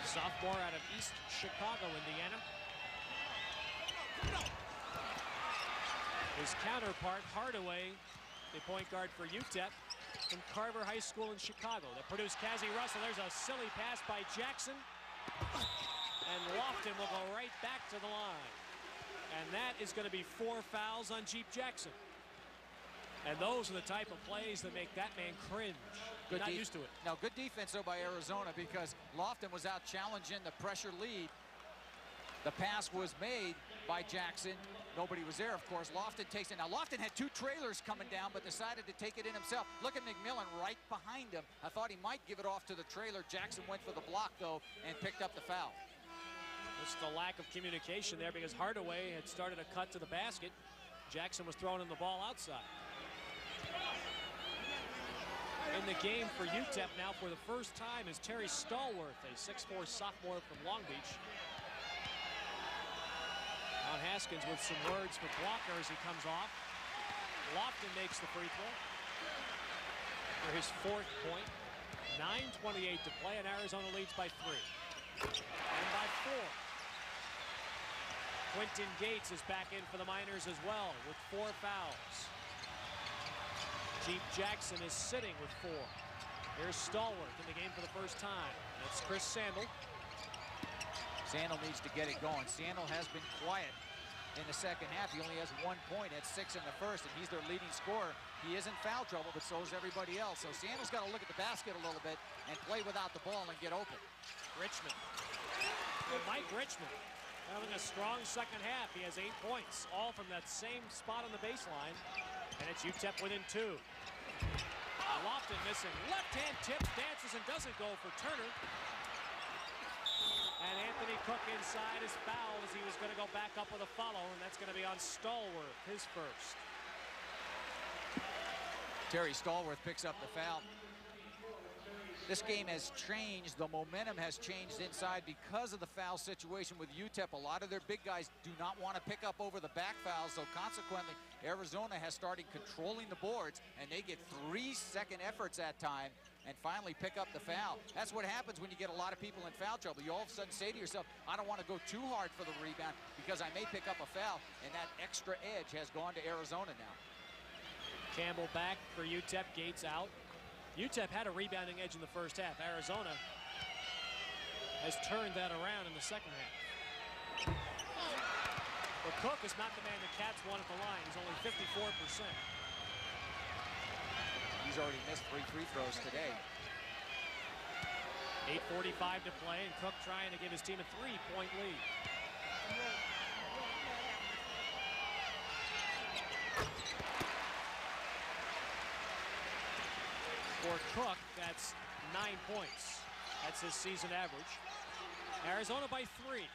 Sophomore out of East Chicago, Indiana. His counterpart, Hardaway, the point guard for UTEP from Carver High School in Chicago. That produced Cazzie Russell. There's a silly pass by Jackson. And Lofton will go right back to the line. And that is going to be 4 fouls on Jeep Jackson. And those are the type of plays that make that man cringe. Good Not used to it. Now, good defense, though, by Arizona because Lofton was out challenging the pressure lead. The pass was made by Jackson. Nobody was there, of course. Lofton takes it. Now, Lofton had 2 trailers coming down, but decided to take it in himself. Look at McMillan right behind him. I thought he might give it off to the trailer. Jackson went for the block, though, and picked up the foul. Just a lack of communication there because Hardaway had started a cut to the basket. Jackson was throwing him the ball outside. In the game for UTEP now for the first time is Terry Stallworth, a 6'4" sophomore from Long Beach. Ron Haskins with some words for Blocker as he comes off. Lofton makes the free throw for his 4th point. 9:28 to play, and Arizona leads by 3. And by 4. Quentin Gates is back in for the Miners as well with 4 fouls. Jeep Jackson is sitting with 4. Here's Stallworth in the game for the first time. That's Chris Sandel. Sandel needs to get it going. Sandel has been quiet in the second half. He only has 1 point, had 6 in the first, and he's their leading scorer. He is in foul trouble, but so is everybody else. So Sandel's got to look at the basket a little bit and play without the ball and get open. Richmond. And Mike Richmond having a strong second half. He has 8 points, all from that same spot on the baseline. And it's UTEP within 2. Lofton missing. Left-hand tip, dances and doesn't go for Turner. And Anthony Cook inside is fouled as he was going to go back up with a follow, and that's going to be on Stallworth, his first. Terry Stallworth picks up the foul. This game has changed. The momentum has changed inside because of the foul situation with UTEP. A lot of their big guys do not want to pick up over the back fouls, so consequently, Arizona has started controlling the boards, and they get 3-second efforts at time and finally pick up the foul. That's what happens when you get a lot of people in foul trouble. You all of a sudden say to yourself, I don't want to go too hard for the rebound because I may pick up a foul, and that extra edge has gone to Arizona now. Campbell back for UTEP, Gates out. UTEP had a rebounding edge in the first half. Arizona has turned that around in the second half. But Cook is not the man the Cats want at the line. He's only 54%. He's already missed 3 free throws today. 8:45 to play, and Cook trying to give his team a 3-point lead. For Cook, that's 9 points. That's his season average. Arizona by 3.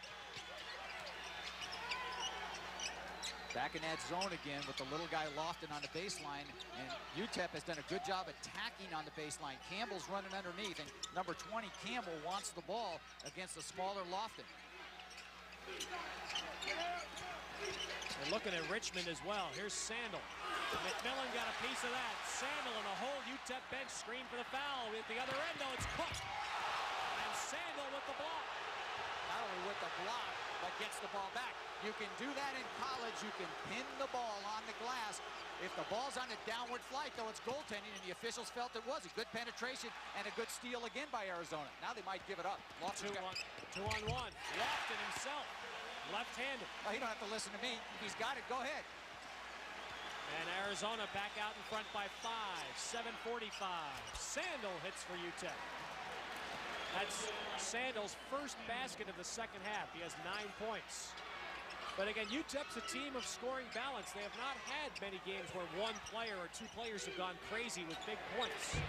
Back in that zone again with the little guy Lofton on the baseline, and UTEP has done a good job attacking on the baseline. Campbell's running underneath, and number 20, Campbell, wants the ball against the smaller Lofton. And looking at Richmond as well. Here's Sandel. McMillan got a piece of that. Sandel and the whole UTEP bench scream for the foul. At the other end, though, it's Cook. And Sandel with the block. Not only with the block, but gets the ball back. You can do that in college. You can pin the ball on the glass. If the ball's on a downward flight, though, it's goaltending, and the officials felt it was a good penetration and a good steal again by Arizona. Now they might give it up. Two-on-one. Lofton himself, left-handed. Well, you don't have to listen to me. If he's got it, go ahead. And Arizona back out in front by 5. 7:45. Sandel hits for UTEP. That's Sandel's first basket of the second half. He has 9 points. But again, UTEP's a team of scoring balance. They have not had many games where one player or two players have gone crazy with big points. And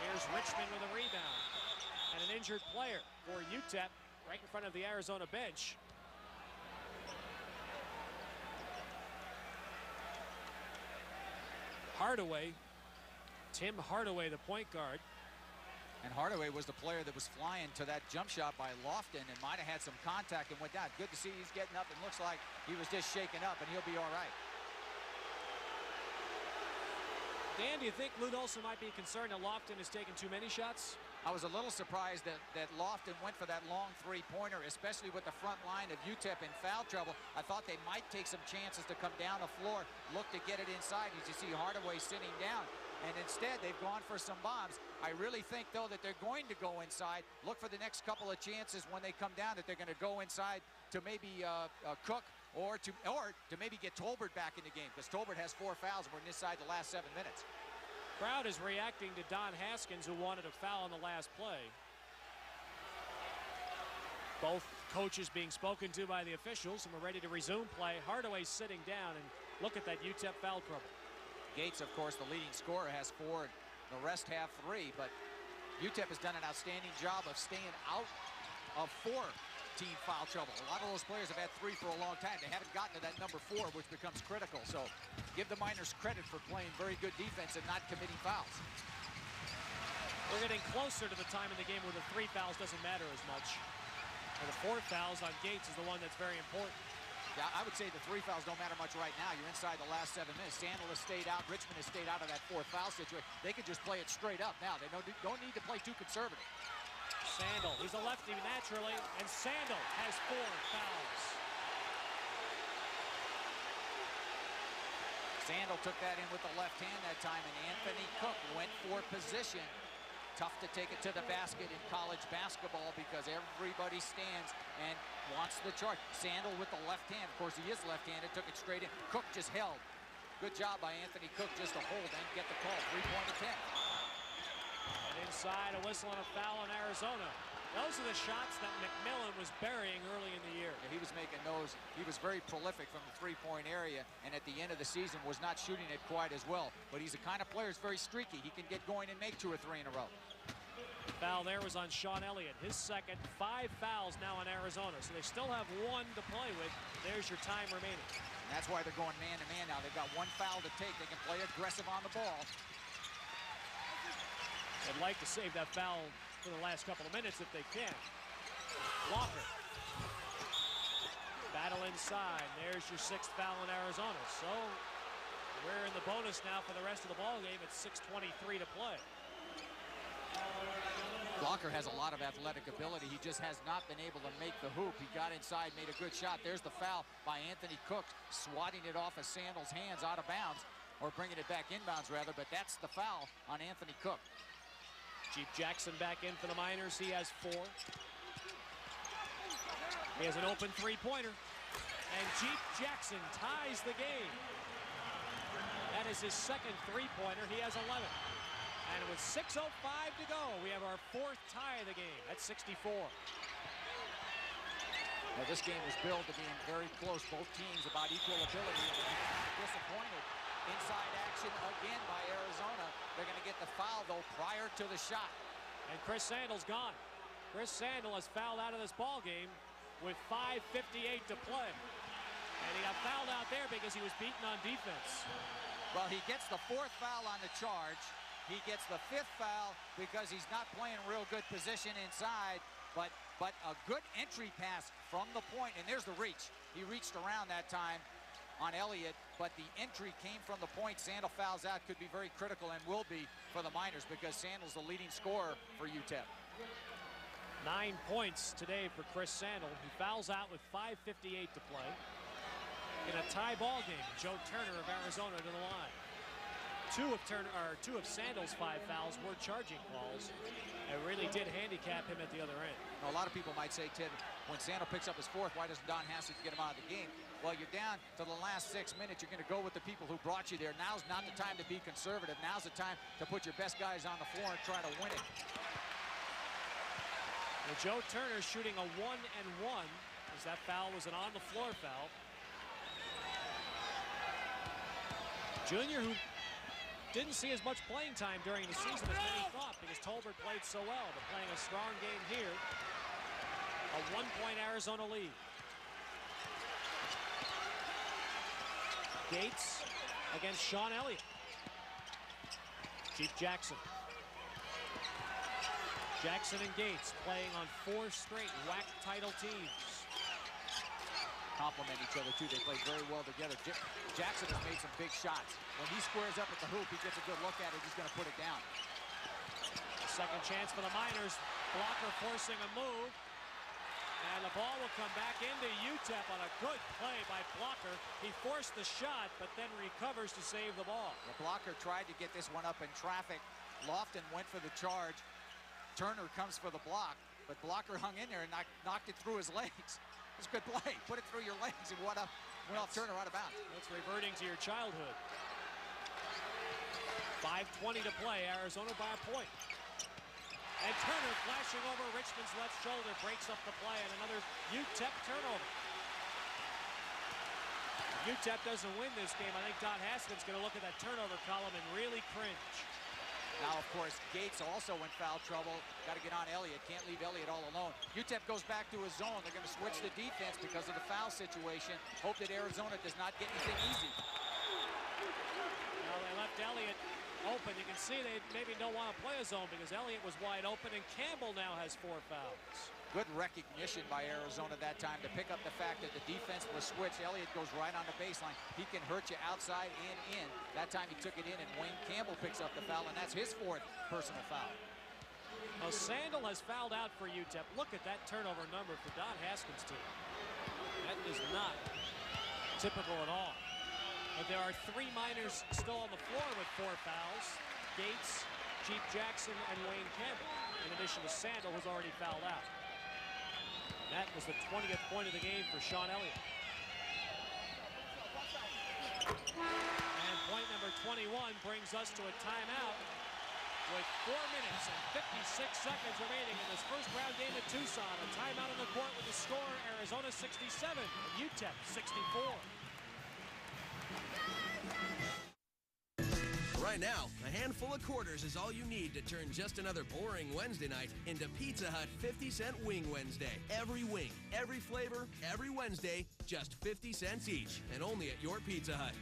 here's Richmond with a rebound. And an injured player for UTEP right in front of the Arizona bench. Hardaway, Tim Hardaway, the point guard. And Hardaway was the player that was flying to that jump shot by Lofton and might have had some contact and went down. Good to see he's getting up and looks like he was just shaken up, and he'll be all right. Dan, do you think Lute Olson might be concerned that Lofton is taking too many shots? I was a little surprised that Lofton went for that long three-pointer, especially with the front line of UTEP in foul trouble. I thought they might take some chances to come down the floor, look to get it inside. As you see Hardaway sitting down. And instead, they've gone for some bombs. I really think, though, that they're going to go inside. Look for the next couple of chances when they come down that they're going to go inside to maybe Cook or to maybe get Tolbert back in the game, because Tolbert has 4 fouls and we're inside the last 7 minutes. Crowd is reacting to Don Haskins, who wanted a foul on the last play. Both coaches being spoken to by the officials, and we're ready to resume play. Hardaway sitting down, and look at that UTEP foul trouble. Gates, of course, the leading scorer, has 4. The rest have 3. But UTEP has done an outstanding job of staying out of 4-team foul trouble. A lot of those players have had 3 for a long time. They haven't gotten to that number 4, which becomes critical. So give the Miners credit for playing very good defense and not committing fouls. We're getting closer to the time in the game where the 3 fouls doesn't matter as much. And the 4 fouls on Gates is the one that's very important. Yeah, I would say the 3 fouls don't matter much right now. You're inside the last 7 minutes. Sandel has stayed out. Richmond has stayed out of that 4th foul situation. They could just play it straight up now. They don't need to play too conservative. Sandel, he's a lefty naturally, and Sandel has 4 fouls. Sandel took that in with the left hand that time, and Anthony Cook went for position. Tough to take it to the basket in college basketball because everybody stands and wants the charge. Sandel with the left hand. Of course, he is left-handed. Took it straight in. Cook just held. Good job by Anthony Cook just to hold and get the call. 3-point attempt. And inside, a whistle and a foul on Arizona. Those are the shots that McMillan was burying early in the year. Yeah, he was making those. He was very prolific from the 3-point area, and at the end of the season was not shooting it quite as well. But he's the kind of player who's very streaky. He can get going and make 2 or 3 in a row. Foul there was on Sean Elliott. His second. 5 fouls now on Arizona. So they still have 1 to play with. There's your time remaining. And that's why they're going man-to-man now. They've got 1 foul to take. They can play aggressive on the ball. They'd like to save that foul for the last couple of minutes if they can. Walker. Battle inside. There's your 6th foul in Arizona. So we're in the bonus now for the rest of the ball game. It's 6:23 to play. Blocker has a lot of athletic ability. He just has not been able to make the hoop. He got inside, made a good shot. There's the foul by Anthony Cook, swatting it off of Sandel's hands out of bounds, or bringing it back inbounds rather, but that's the foul on Anthony Cook. Jeep Jackson back in for the Miners. He has 4. He has an open 3-pointer. And Jeep Jackson ties the game. That is his 2nd 3-pointer. He has 11. And with 6:05 to go, we have our 4th tie of the game at 64. Now, this game was billed to being very close. Both teams about equal ability. Disappointed. Inside action again by Arizona. They're going to get the foul, though, prior to the shot. And Chris Sandel's gone. Chris Sandel has fouled out of this ball game with 5:58 to play. And he got fouled out there because he was beaten on defense. Well, he gets the 4th foul on the charge. He gets the 5th foul because he's not playing real good position inside. but a good entry pass from the point, and there's the reach. He reached around that time on Elliott, but the entry came from the point. Sandel fouls out, could be very critical and will be for the Miners because Sandel's the leading scorer for UTEP. 9 points today for Chris Sandel. He fouls out with 5:58 to play. In a tie ball game, Joe Turner of Arizona to the line. Two of Sandel's 5 fouls were charging calls. It really did handicap him at the other end. Now, a lot of people might say, Ted, when Sandel picks up his 4th, why doesn't Don Haskins get him out of the game? Well, you're down to the last 6 minutes. You're going to go with the people who brought you there. Now's not the time to be conservative. Now's the time to put your best guys on the floor and try to win it. Well, Joe Turner shooting a 1-and-1 as that foul was an on-the-floor foul. Junior, who didn't see as much playing time during the season as many thought because Tolbert played so well, but playing a strong game here. A 1-point Arizona lead. Gates against Sean Elliott. Chief Jackson. Jackson and Gates playing on 4 straight WAC title teams. Complement each other too. They played very well together. Jackson has made some big shots. When he squares up at the hoop, he gets a good look at it. He's going to put it down. Second chance for the Miners. Blocker forcing a move. And the ball will come back into UTEP on a good play by Blocker. He forced the shot, but then recovers to save the ball. The Blocker tried to get this one up in traffic. Lofton went for the charge. Turner comes for the block, but Blocker hung in there and knocked it through his legs. It's a good play. Put it through your legs and went off Turner out of bounds. That's reverting to your childhood. 5:20 to play. Arizona by a point. And Turner flashing over Richmond's left shoulder, breaks up the play, and another UTEP turnover. If UTEP doesn't win this game, I think Don Haskins going to look at that turnover column and really cringe. Now, of course, Gates also in foul trouble. Got to get on Elliott. Can't leave Elliott all alone. UTEP goes back to his zone. They're going to switch the defense because of the foul situation. Hope that Arizona does not get anything easy. Well, they left Elliott open. You can see they maybe don't want to play a zone because Elliott was wide open, and Campbell now has 4 fouls. Good recognition by Arizona that time to pick up the fact that the defense was switched. Elliott goes right on the baseline. He can hurt you outside and in. That time he took it in, and Wayne Campbell picks up the foul, and that's his 4th personal foul. Well, Sandel has fouled out for UTEP. Look at that turnover number for Don Haskins' team. That is not typical at all. But there are 3 Miners still on the floor with 4 fouls. Gates, Chief Jackson, and Wayne Campbell, in addition to Sandel, who's already fouled out. That was the 20th point of the game for Sean Elliott. And point number 21 brings us to a timeout with 4 minutes and 56 seconds remaining in this first round game at Tucson. A timeout on the court with the score, Arizona 67 and UTEP 64. Right now, a handful of quarters is all you need to turn just another boring Wednesday night into Pizza Hut 50-cent Wing Wednesday. Every wing, every flavor, every Wednesday, just 50 cents each, and only at your Pizza Hut.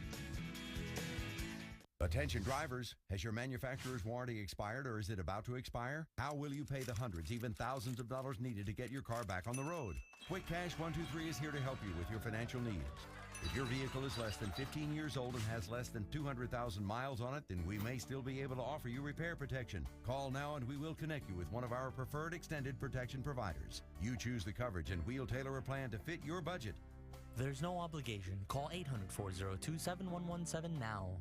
Attention drivers, has your manufacturer's warranty expired or is it about to expire? How will you pay the hundreds, even thousands of dollars needed to get your car back on the road? Quick Cash 123 is here to help you with your financial needs. If your vehicle is less than 15 years old and has less than 200,000 miles on it, then we may still be able to offer you repair protection. Call now and we will connect you with one of our preferred extended protection providers. You choose the coverage and we'll tailor a plan to fit your budget. There's no obligation. Call 800-402-7117 now.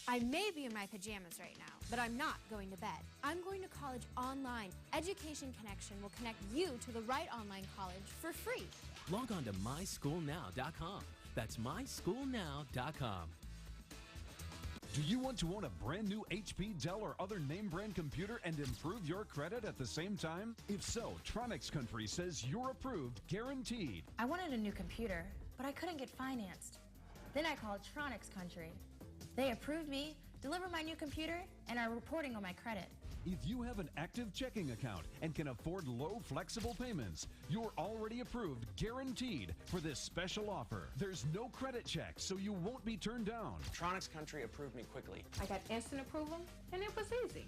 I may be in my pajamas right now, but I'm not going to bed. I'm going to college online. Education Connection will connect you to the right online college for free. Log on to myschoolnow.com. That's myschoolnow.com. Do you want to own a brand new HP, Dell, or other name brand computer and improve your credit at the same time? If so, Tronics Country says you're approved, guaranteed. I wanted a new computer, but I couldn't get financed. Then I called Tronics Country. They approved me, delivered my new computer, and are reporting on my credit. If you have an active checking account and can afford low, flexible payments, you're already approved, guaranteed, for this special offer. There's no credit check, so you won't be turned down. Tronics Country approved me quickly. I got instant approval, and it was easy.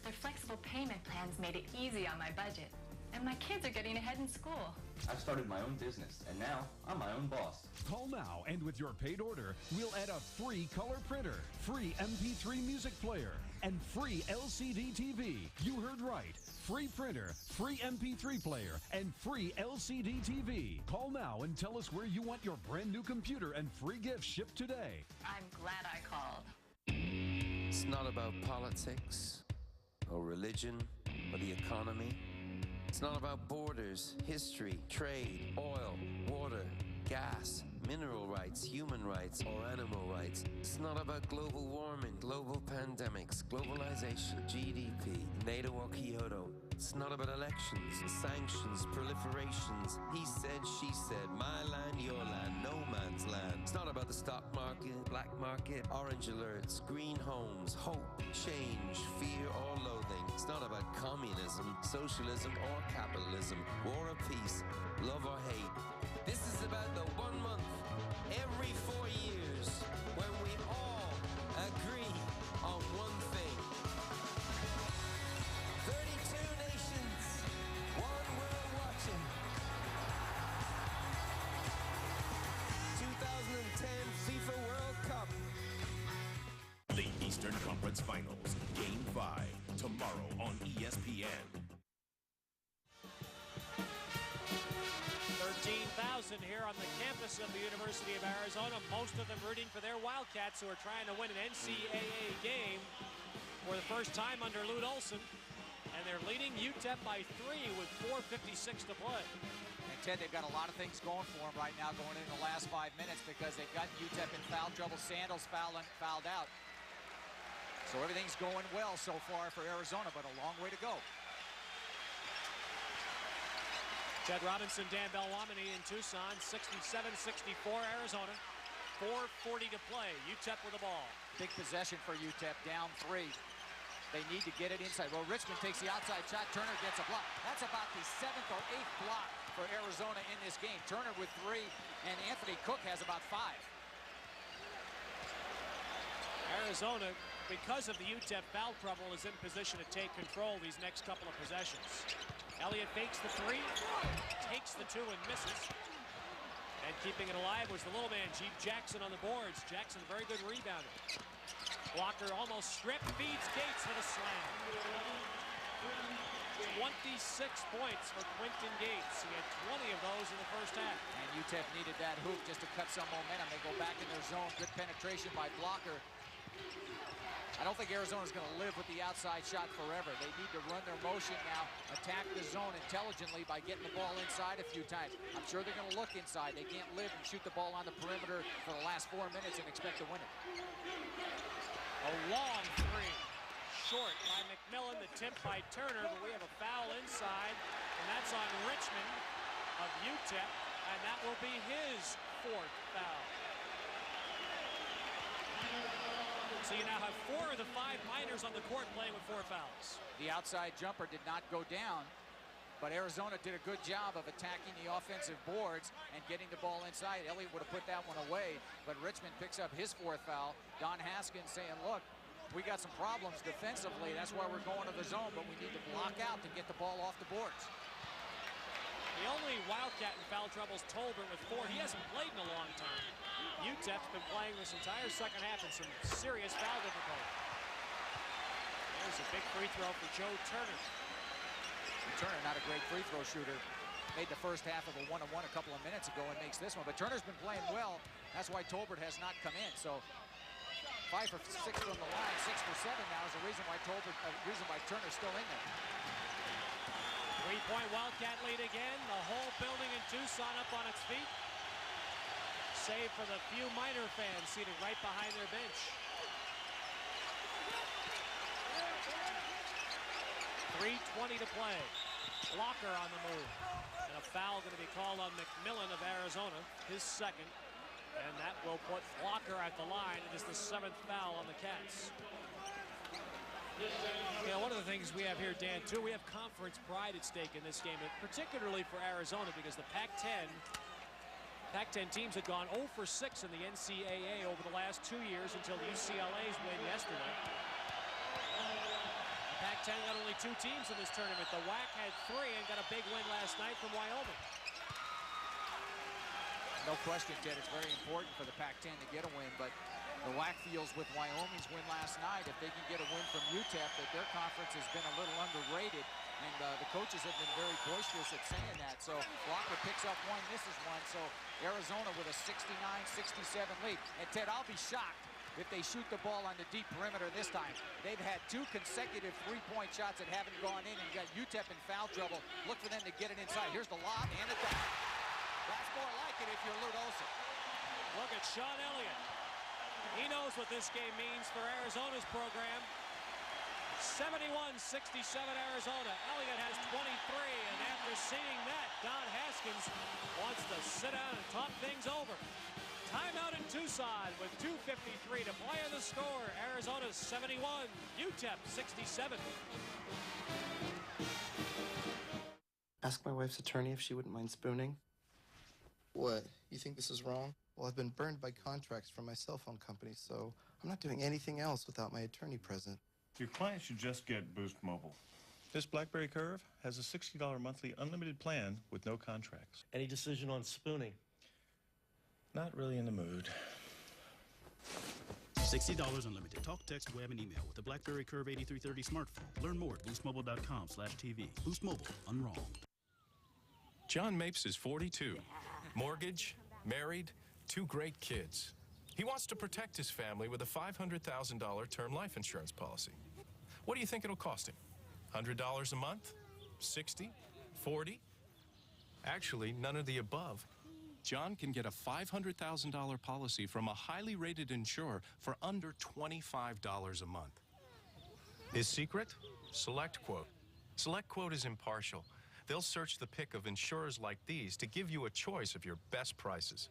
Their flexible payment plans made it easy on my budget. And my kids are getting ahead in school. I've started my own business, and now I'm my own boss. Call now, and with your paid order, we'll add a free color printer, free MP3 music player, and free LCD TV. You heard right. Free printer, free MP3 player, and free LCD TV. Call now and tell us where you want your brand new computer and free gifts shipped today. I'm glad I called. It's not about politics or religion or the economy. It's not about borders, history, trade, oil, water, gas, mineral rights, human rights, or animal rights. It's not about global warming, global pandemics, globalization, GDP, NATO or Kyoto. It's not about elections, sanctions, proliferations. He said, she said, my land, your land, no man's land. It's not about the stock market, black market, orange alerts, green homes, hope, change, fear, or loathing. It's not about communism, socialism, or capitalism, war or peace, love or hate. This is about the 1 month every 4 years when we all agree on one thing. 32 nations, one world watching. 2010 FIFA World Cup. The Eastern Conference Finals, Game 5, tomorrow on ESPN. 13,000 here on the campus of the University of Arizona, most of them rooting for their Wildcats, who are trying to win an NCAA game for the first time under Lute Olson. And they're leading UTEP by 3 with 4:56 to play. And Ted, they've got a lot of things going for them right now going in the last 5 minutes because they've got UTEP in foul trouble. Sandals fouled out. So everything's going well so far for Arizona, but a long way to go. Ted Robinson, Dan Belwamini in Tucson, 67-64 Arizona. 4:40 to play. UTEP with the ball. Big possession for UTEP, down 3. They need to get it inside. Well, Richmond takes the outside shot. Turner gets a block. That's about the 7th or 8th block for Arizona in this game. Turner with 3, and Anthony Cook has about 5. Arizona, because of the UTEP foul trouble, is in position to take control these next couple of possessions. Elliott fakes the 3, takes the 2 and misses. And keeping it alive was the little man, Jeep Jackson, on the boards. Jackson, very good rebounder. Blocker almost stripped, feeds Gates for the slam. 26 points for Quentin Gates. He had 20 of those in the first half. And UTEP needed that hoop just to cut some momentum. They go back in their zone. Good penetration by Blocker. I don't think Arizona's going to live with the outside shot forever. They need to run their motion now, attack the zone intelligently by getting the ball inside a few times. I'm sure they're going to look inside. They can't live and shoot the ball on the perimeter for the last 4 minutes and expect to win it. A long 3. Short by McMillan, the tip by Turner, but we have a foul inside, and that's on Richmond of UTEP, and that will be his 4th foul. So you now have 4 of the 5 minors on the court playing with 4 fouls. The outside jumper did not go down, but Arizona did a good job of attacking the offensive boards and getting the ball inside. Elliott would have put that one away, but Richmond picks up his 4th foul. Don Haskins saying, look, we got some problems defensively. That's why we're going to the zone, but we need to block out to get the ball off the boards. The only Wildcat in foul trouble is Tolbert with 4. He hasn't played in a long time. UTEP's been playing this entire second half in some serious foul difficulty. There's a big free throw for Joe Turner. Turner, not a great free throw shooter. Made the first half of a 1-on-1 a couple of minutes ago and makes this one. But Turner's been playing well. That's why Tolbert has not come in. So 5 for 6 from the line, 6 for 7 now is the reason why Turner's still in there. 3-point Wildcat lead again. The whole building in Tucson up on its feet. Save for the few minor fans seated right behind their bench. 3:20 to play. Blocker on the move. And a foul going to be called on McMillan of Arizona, his 2nd. And that will put Blocker at the line. It is the 7th foul on the Cats. You know, one of the things we have here, Dan, too, we have conference pride at stake in this game, particularly for Arizona, because the Pac-10 teams had gone 0 for 6 in the NCAA over the last 2 years until UCLA's win yesterday. Pac-10 got only 2 teams in this tournament. The WAC had 3 and got a big win last night from Wyoming. No question, Ted, it's very important for the Pac-10 to get a win, but the WAC feels with Wyoming's win last night, if they can get a win from UTEP, that their conference has been a little underrated, and the coaches have been very boisterous at saying that. So Walker picks up 1, misses 1, so Arizona with a 69-67 lead. And Ted, I'll be shocked if they shoot the ball on the deep perimeter this time. They've had 2 consecutive 3-point shots that haven't gone in, and you got UTEP in foul trouble. Look for them to get it inside. Here's the lob and a dunk. That's more like it if you're Lute Olson. Look at Sean Elliott. He knows what this game means for Arizona's program. 71-67 Arizona. Elliott has 23, and after seeing that, Don Haskins wants to sit down and talk things over. Timeout in Tucson with 2:53 to play on the score. Arizona 71, UTEP 67. Ask my wife's attorney if she wouldn't mind spooning. What? You think this is wrong? Well, I've been burned by contracts from my cell phone company, so I'm not doing anything else without my attorney present. Your client should just get Boost Mobile. This BlackBerry Curve has a $60 monthly unlimited plan with no contracts. Any decision on spooning? Not really in the mood. $60 unlimited talk, text, web, and email with the BlackBerry Curve 8330 smartphone. Learn more at boostmobile.com/TV. Boost Mobile, unwrong. John Mapes is 42. Mortgage, married, 2 great kids. He wants to protect his family with a $500,000 term life insurance policy. What do you think it'll cost him? $100 a month? 60? 40? Actually, none of the above. John can get a $500,000 policy from a highly rated insurer for under $25 a month. His secret? SelectQuote. SelectQuote is impartial. They'll search the pick of insurers like these to give you a choice of your best prices.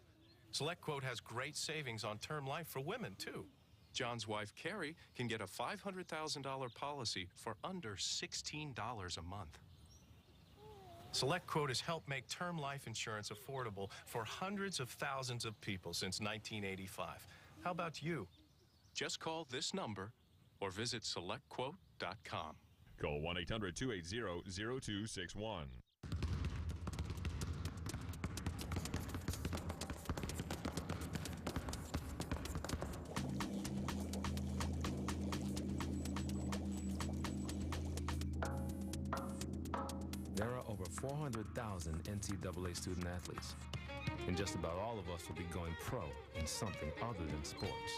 SelectQuote has great savings on term life for women, too. John's wife, Carrie, can get a $500,000 policy for under $16 a month. SelectQuote has helped make term life insurance affordable for hundreds of thousands of people since 1985. How about you? Just call this number or visit SelectQuote.com. Call 1-800-280-0261. There are over 400,000 NCAA student athletes, and just about all of us will be going pro in something other than sports.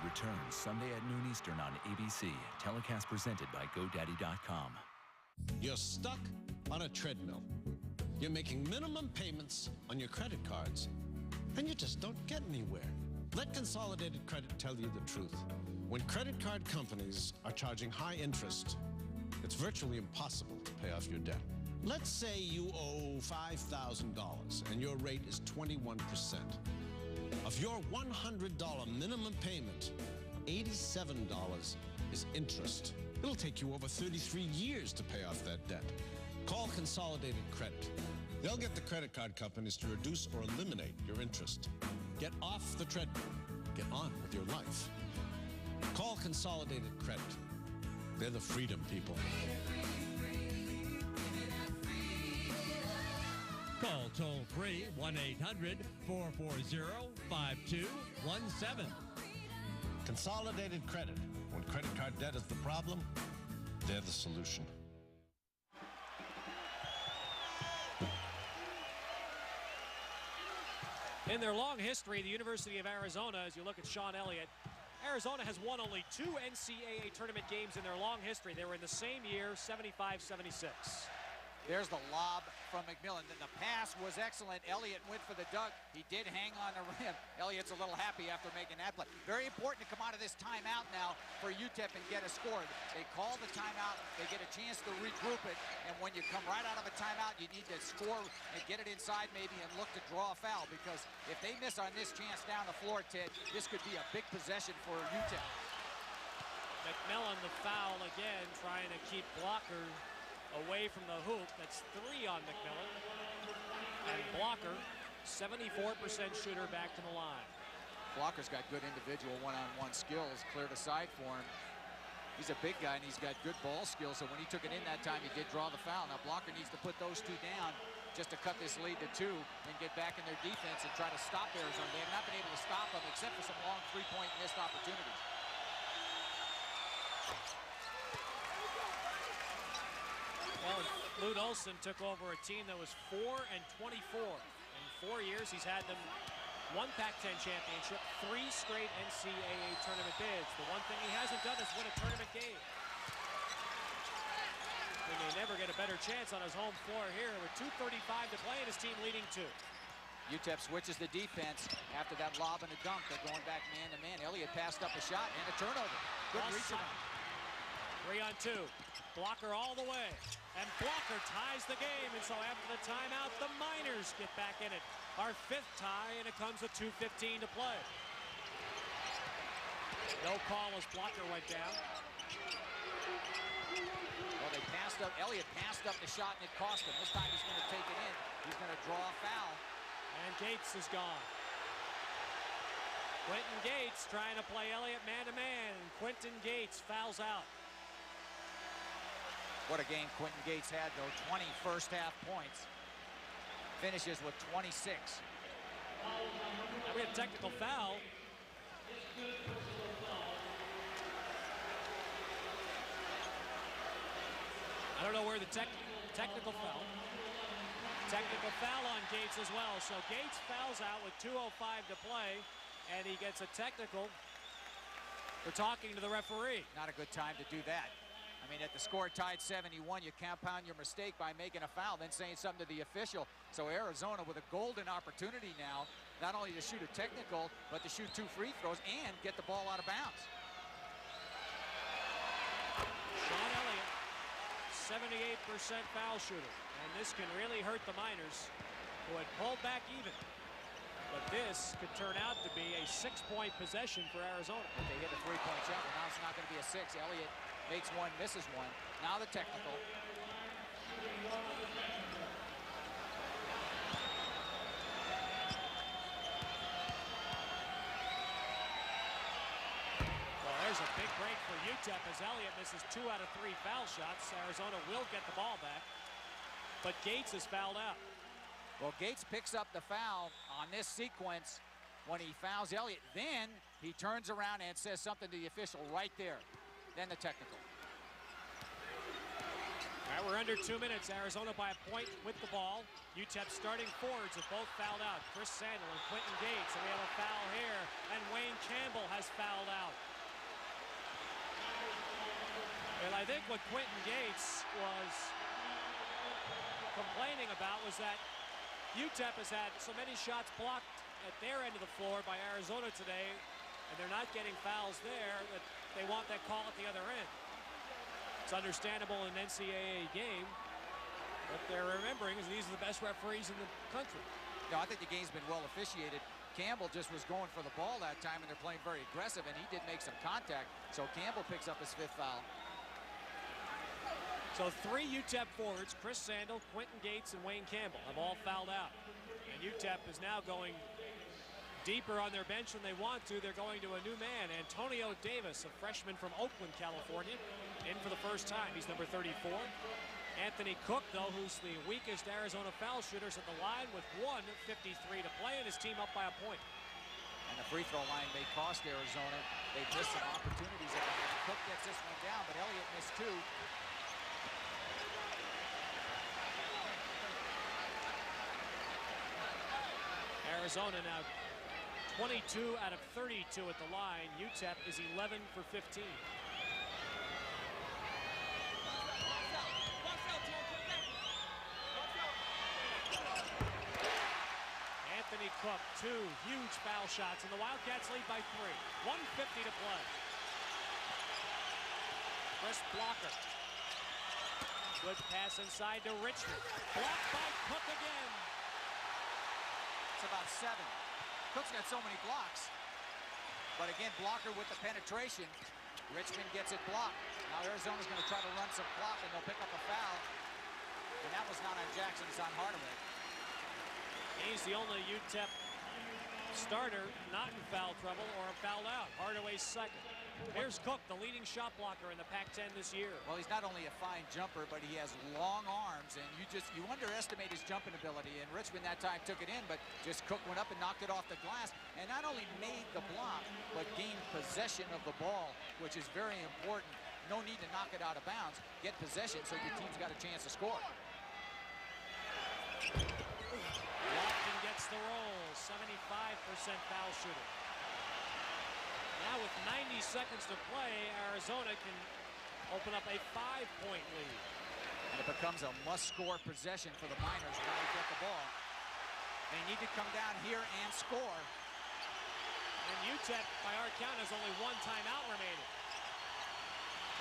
Returns Sunday at noon Eastern on ABC. Telecast presented by GoDaddy.com. You're stuck on a treadmill. You're making minimum payments on your credit cards, and you just don't get anywhere. Let Consolidated Credit tell you the truth. When credit card companies are charging high interest, it's virtually impossible to pay off your debt. Let's say you owe $5,000 and your rate is 21%. Of your $100 minimum payment, $87 is interest. It'll take you over 33 years to pay off that debt. Call Consolidated Credit. They'll get the credit card companies to reduce or eliminate your interest. Get off the treadmill. Get on with your life. Call Consolidated Credit. They're the freedom people. Call toll-free 1-800-440-5217. Consolidated Credit. When credit card debt is the problem, they're the solution. In their long history, the University of Arizona, as you look at Sean Elliott, Arizona has won only 2 NCAA tournament games in their long history. They were in the same year, 75-76. There's the lob from McMillan. Then the pass was excellent. Elliott went for the dunk. He did hang on the rim. Elliott's a little happy after making that play. Very important to come out of this timeout now for UTEP and get a score. They call the timeout. They get a chance to regroup it. And when you come right out of a timeout, you need to score and get it inside maybe and look to draw a foul, because if they miss on this chance down the floor, Ted, this could be a big possession for UTEP. McMillan the foul again, trying to keep Blocker away from the hoop. That's 3 on McMillan. And Blocker, 74% shooter, back to the line. Blocker's got good individual one-on-one skills, cleared a side for him. He's a big guy and he's got good ball skills, so when he took it in that time, he did draw the foul. Now Blocker needs to put those two down just to cut this lead to 2 and get back in their defense and try to stop Arizona. They have not been able to stop them except for some long three-point missed opportunities. Well, Lute Olson took over a team that was 4-24. In 4 years, he's had them 1 Pac-10 championship, 3 straight NCAA tournament bids. The one thing he hasn't done is win a tournament game. He may never get a better chance on his home floor here with 2:35 to play and his team leading 2. UTEP switches the defense after that lob and a dunk. They're going back man-to-man. Elliott passed up a shot and a turnover. Good reach around. 3 on 2. Blocker all the way. And Blocker ties the game. And so after the timeout, the Miners get back in it. Our 5th tie, and it comes with 2:15 to play. No call as Blocker went down. Well, they passed up. Elliott passed up the shot, and it cost him. This time he's going to take it in. He's going to draw a foul. And Gates is gone. Quentin Gates trying to play Elliott man-to-man. And Quentin Gates fouls out. What a game Quentin Gates had, though. 20 first-half points. Finishes with 26. Now we have a technical foul. I don't know where the technical foul. Technical foul on Gates as well. So Gates fouls out with 2:05 to play, and he gets a technical for talking to the referee. Not a good time to do that. I mean, at the score tied 71, you compound your mistake by making a foul, then saying something to the official. So Arizona with a golden opportunity now, not only to shoot a technical, but to shoot 2 free throws and get the ball out of bounds. Sean Elliott, 78% foul shooter. And this can really hurt the Miners, who had pulled back even. But this could turn out to be a 6-point possession for Arizona. If they hit a 3-point shot, well, now it's not going to be a 6. Elliott makes 1, misses 1. Now the technical. Well, there's a big break for UTEP as Elliott misses 2 out of 3 foul shots. Arizona will get the ball back, but Gates is fouled out. Well, Gates picks up the foul on this sequence when he fouls Elliott. Then he turns around and says something to the official right there. Then the technical. All right, we're under 2 minutes. Arizona by a point with the ball. UTEP starting forwards have both fouled out. Chris Sandel and Quentin Gates. And we have a foul here. And Wayne Campbell has fouled out. And I think what Quentin Gates was complaining about was that UTEP has had so many shots blocked at their end of the floor by Arizona today, and they're not getting fouls there, that they want that call at the other end. It's understandable in an NCAA game, but they're remembering is these are the best referees in the country. No, I think the game's been well officiated. Campbell just was going for the ball that time, and they're playing very aggressive, and he did make some contact, so Campbell picks up his 5th foul. So 3 UTEP forwards, Chris Sandel, Quentin Gates, and Wayne Campbell have all fouled out. And UTEP is now going deeper on their bench than they want to. They're going to a new man, Antonio Davis, a freshman from Oakland, California, in for the first time. He's number 34. Anthony Cook, though, who's the weakest Arizona foul shooters at the line with 1:53 to play, and his team up by a point. And the free throw line may cost Arizona. They've missed some opportunities at the end. Cook gets this one down, but Elliott missed 2. Arizona now 22 out of 32 at the line. UTEP is 11 for 15. Cook, 2 huge foul shots, and the Wildcats lead by 3. 1:50 to play. Chris Blocker. Good pass inside to Richmond. Blocked by Cook again. It's about 7. Cook's got so many blocks. But again, Blocker with the penetration. Richmond gets it blocked. Now Arizona's going to try to run some clock, and they'll pick up a foul. And that was not on Jackson, it's on Hardaway. He's the only UTEP starter not in foul trouble or fouled out. Hardaway's second. Here's Cook, the leading shot blocker in the Pac-10 this year. Well, he's not only a fine jumper, but he has long arms, and you underestimate his jumping ability. And Richmond that time took it in, but just Cook went up and knocked it off the glass, and not only made the block, but gained possession of the ball, which is very important. No need to knock it out of bounds. Get possession so your team's got a chance to score. Lofton gets the roll, 75% foul shooter. Now with 90 seconds to play, Arizona can open up a 5-point lead. And it becomes a must-score possession for the Miners when they get the ball. They need to come down here and score. And UTEP, by our count, has only 1 timeout remaining.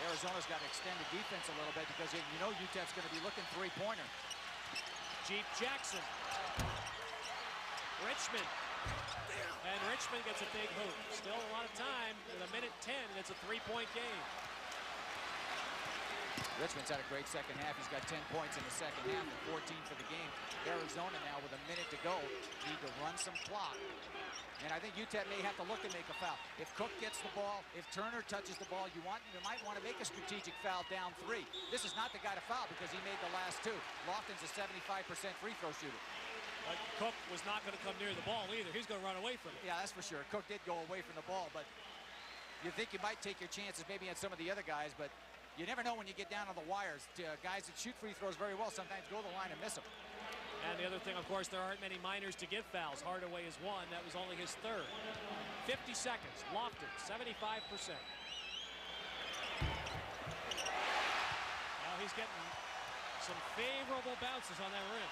Arizona's got to extend the defense a little bit because you know UTEP's going to be looking three-pointer. Jeep Jackson. Richmond. And Richmond gets a big hoop. Still a lot of time with 1:10, and it's a 3-point game. Richmond's had a great second half. He's got 10 points in the second half and 14 for the game. Arizona now with 1 minute to go need to run some clock. And I think UTEP may have to look to make a foul. If Cook gets the ball, if Turner touches the ball, you might want to make a strategic foul down 3. This is not the guy to foul because he made the last 2. Lofton's a 75% free throw shooter. But Cook was not going to come near the ball either. He's going to run away from it. Yeah, that's for sure. Cook did go away from the ball, but you think you might take your chances maybe on some of the other guys, but you never know when you get down on the wires. Guys that shoot free throws very well sometimes go to the line and miss them. And the other thing, of course, there aren't many Miners to give fouls. Hardaway is 1. That was only his 3rd. 50 seconds. Lofton, 75%. Now he's getting some favorable bounces on that rim.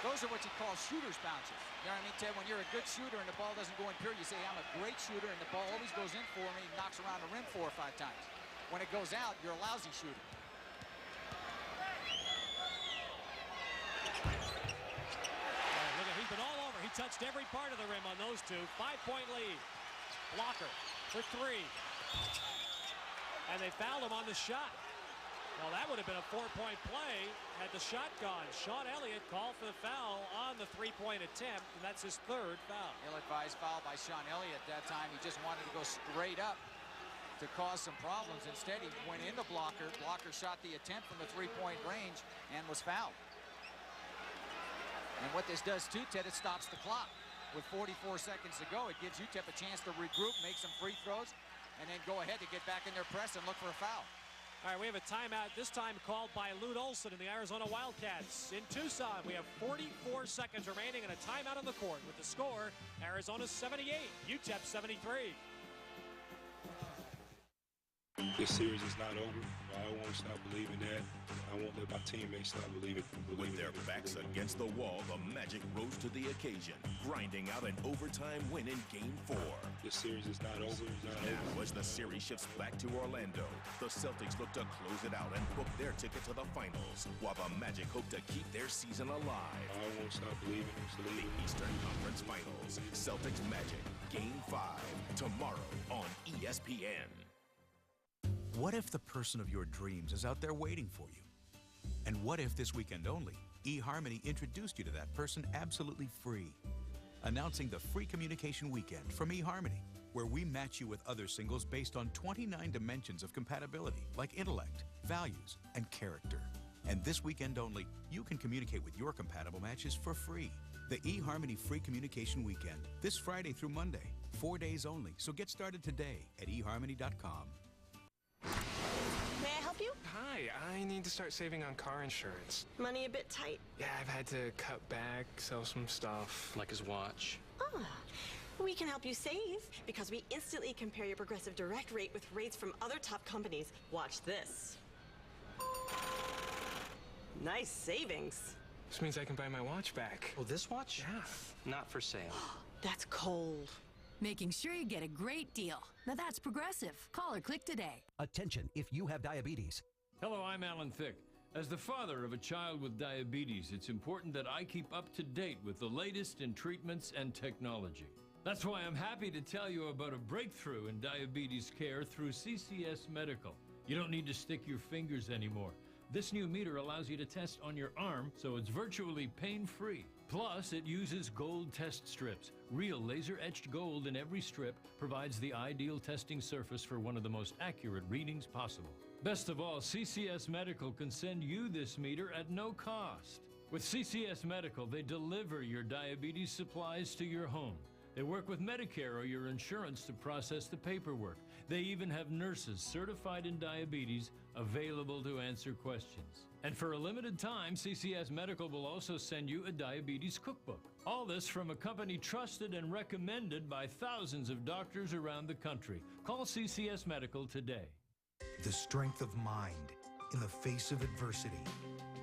Those are what you call shooter's bounces. You know what I mean, Ted? When you're a good shooter and the ball doesn't go in pure, you say, I'm a great shooter, and the ball always goes in for me and knocks around the rim 4 or 5 times. When it goes out, you're a lousy shooter. Look at, he's been all over. He touched every part of the rim on those 2. 5-point lead. Blocker for 3. And they fouled him on the shot. Well, that would have been a 4-point play had the shot gone. Sean Elliott called for the foul on the 3-point attempt, and that's his 3rd foul. Ill-advised foul by Sean Elliott that time. He just wanted to go straight up to cause some problems. Instead, he went into Blocker. Blocker shot the attempt from the 3-point range and was fouled. And what this does too, Ted, it stops the clock. With 44 seconds to go, it gives UTEP a chance to regroup, make some free throws, and then go ahead to get back in their press and look for a foul. All right, we have a timeout, this time called by Lute Olson and the Arizona Wildcats. In Tucson, we have 44 seconds remaining and a timeout on the court with the score, Arizona 78, UTEP 73. This series is not over. I won't stop believing that. I won't let my teammates stop believing. With their backs against the wall, the Magic rose to the occasion, grinding out an overtime win in Game 4. This series is not over. Now, as the series shifts back to Orlando, the Celtics look to close it out and book their ticket to the finals, while the Magic hope to keep their season alive. I won't stop believing. The Eastern Conference Finals, Celtics Magic, Game 5, tomorrow on ESPN. What if the person of your dreams is out there waiting for you? And what if this weekend only, eHarmony introduced you to that person absolutely free? Announcing the Free Communication Weekend from eHarmony, where we match you with other singles based on 29 dimensions of compatibility, like intellect, values, and character. And this weekend only, you can communicate with your compatible matches for free. The eHarmony Free Communication Weekend, this Friday through Monday, 4 days only. So get started today at eHarmony.com. May I help you? Hi, I need to start saving on car insurance. Money a bit tight? Yeah, I've had to cut back, sell some stuff, like his watch. Ah, we can help you save because we instantly compare your Progressive Direct rate with rates from other top companies. Watch this. Nice savings. This means I can buy my watch back. Oh, this watch? Yeah. Not for sale. That's cold. Making sure you get a great deal. Now that's Progressive. Call or click today. Attention if you have diabetes. Hello, I'm Alan Thicke. As the father of a child with diabetes, it's important that I keep up to date with the latest in treatments and technology. That's why I'm happy to tell you about a breakthrough in diabetes care through CCS Medical. You don't need to stick your fingers anymore. This new meter allows you to test on your arm, so it's virtually pain-free. Plus, it uses gold test strips. Real laser-etched gold in every strip provides the ideal testing surface for one of the most accurate readings possible. Best of all, CCS Medical can send you this meter at no cost. With CCS Medical, they deliver your diabetes supplies to your home. They work with Medicare or your insurance to process the paperwork. They even have nurses certified in diabetes available to answer questions. And for a limited time, CCS Medical will also send you a diabetes cookbook. All this from a company trusted and recommended by thousands of doctors around the country. Call CCS Medical today. The strength of mind in the face of adversity.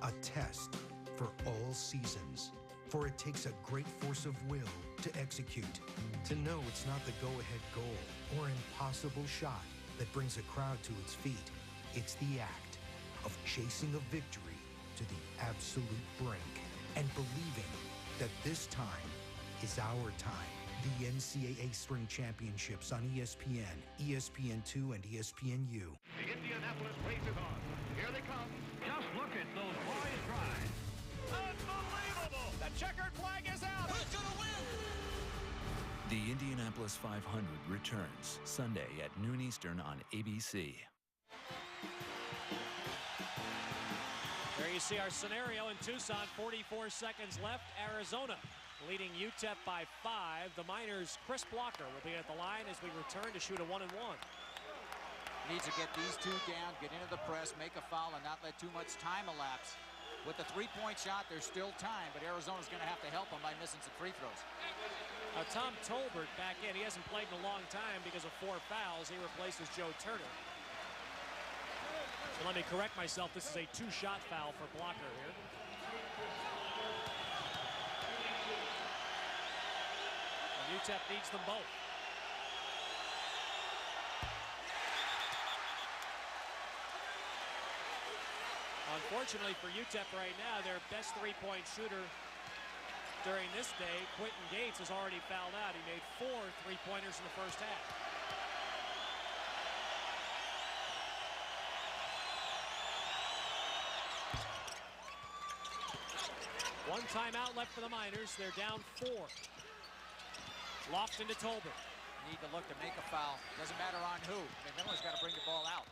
A test for all seasons. For it takes a great force of will to execute. To know it's not the go-ahead goal or impossible shot that brings a crowd to its feet. It's the act of chasing a victory to the absolute brink and believing that this time is our time. The NCAA Spring Championships on ESPN, ESPN2, and ESPNU. The Indianapolis race is on. Here they come. Just look at those boys ride. Unbelievable! The checkered flag is out. Who's gonna win? The Indianapolis 500 returns Sunday at noon Eastern on ABC. There you see our scenario in Tucson. 44 seconds left. Arizona leading UTEP by 5. The Miners' Chris Blocker will be at the line as we return to shoot a 1-and-1. Needs to get these two down, get into the press, make a foul, and not let too much time elapse. With the three-point shot, there's still time, but Arizona's going to have to help them by missing some free throws. Tom Tolbert back in. He hasn't played in a long time because of 4 fouls. He replaces Joe Turner. So let me correct myself. This is a 2-shot foul for Blocker here. UTEP needs them both. Unfortunately for UTEP right now, their best three-point shooter during this day, Quentin Gates, has already fouled out. He made 4 three-pointers in the first half. One timeout left for the Miners. They're down 4. Lofton to Tolbert. Need to look to make a foul. Doesn't matter on who. McMillan's got to bring the ball out.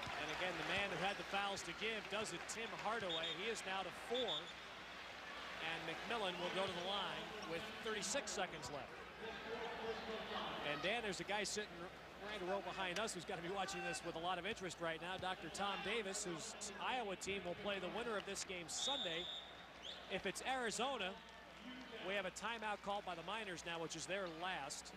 And again, the man who had the fouls to give does it, Tim Hardaway. He is now to 4. And McMillan will go to the line with 36 seconds left. And Dan, there's a guy sitting right a row behind us who's got to be watching this with a lot of interest right now. Dr. Tom Davis, whose Iowa team will play the winner of this game Sunday. If it's Arizona, we have a timeout called by the Miners now, which is their last.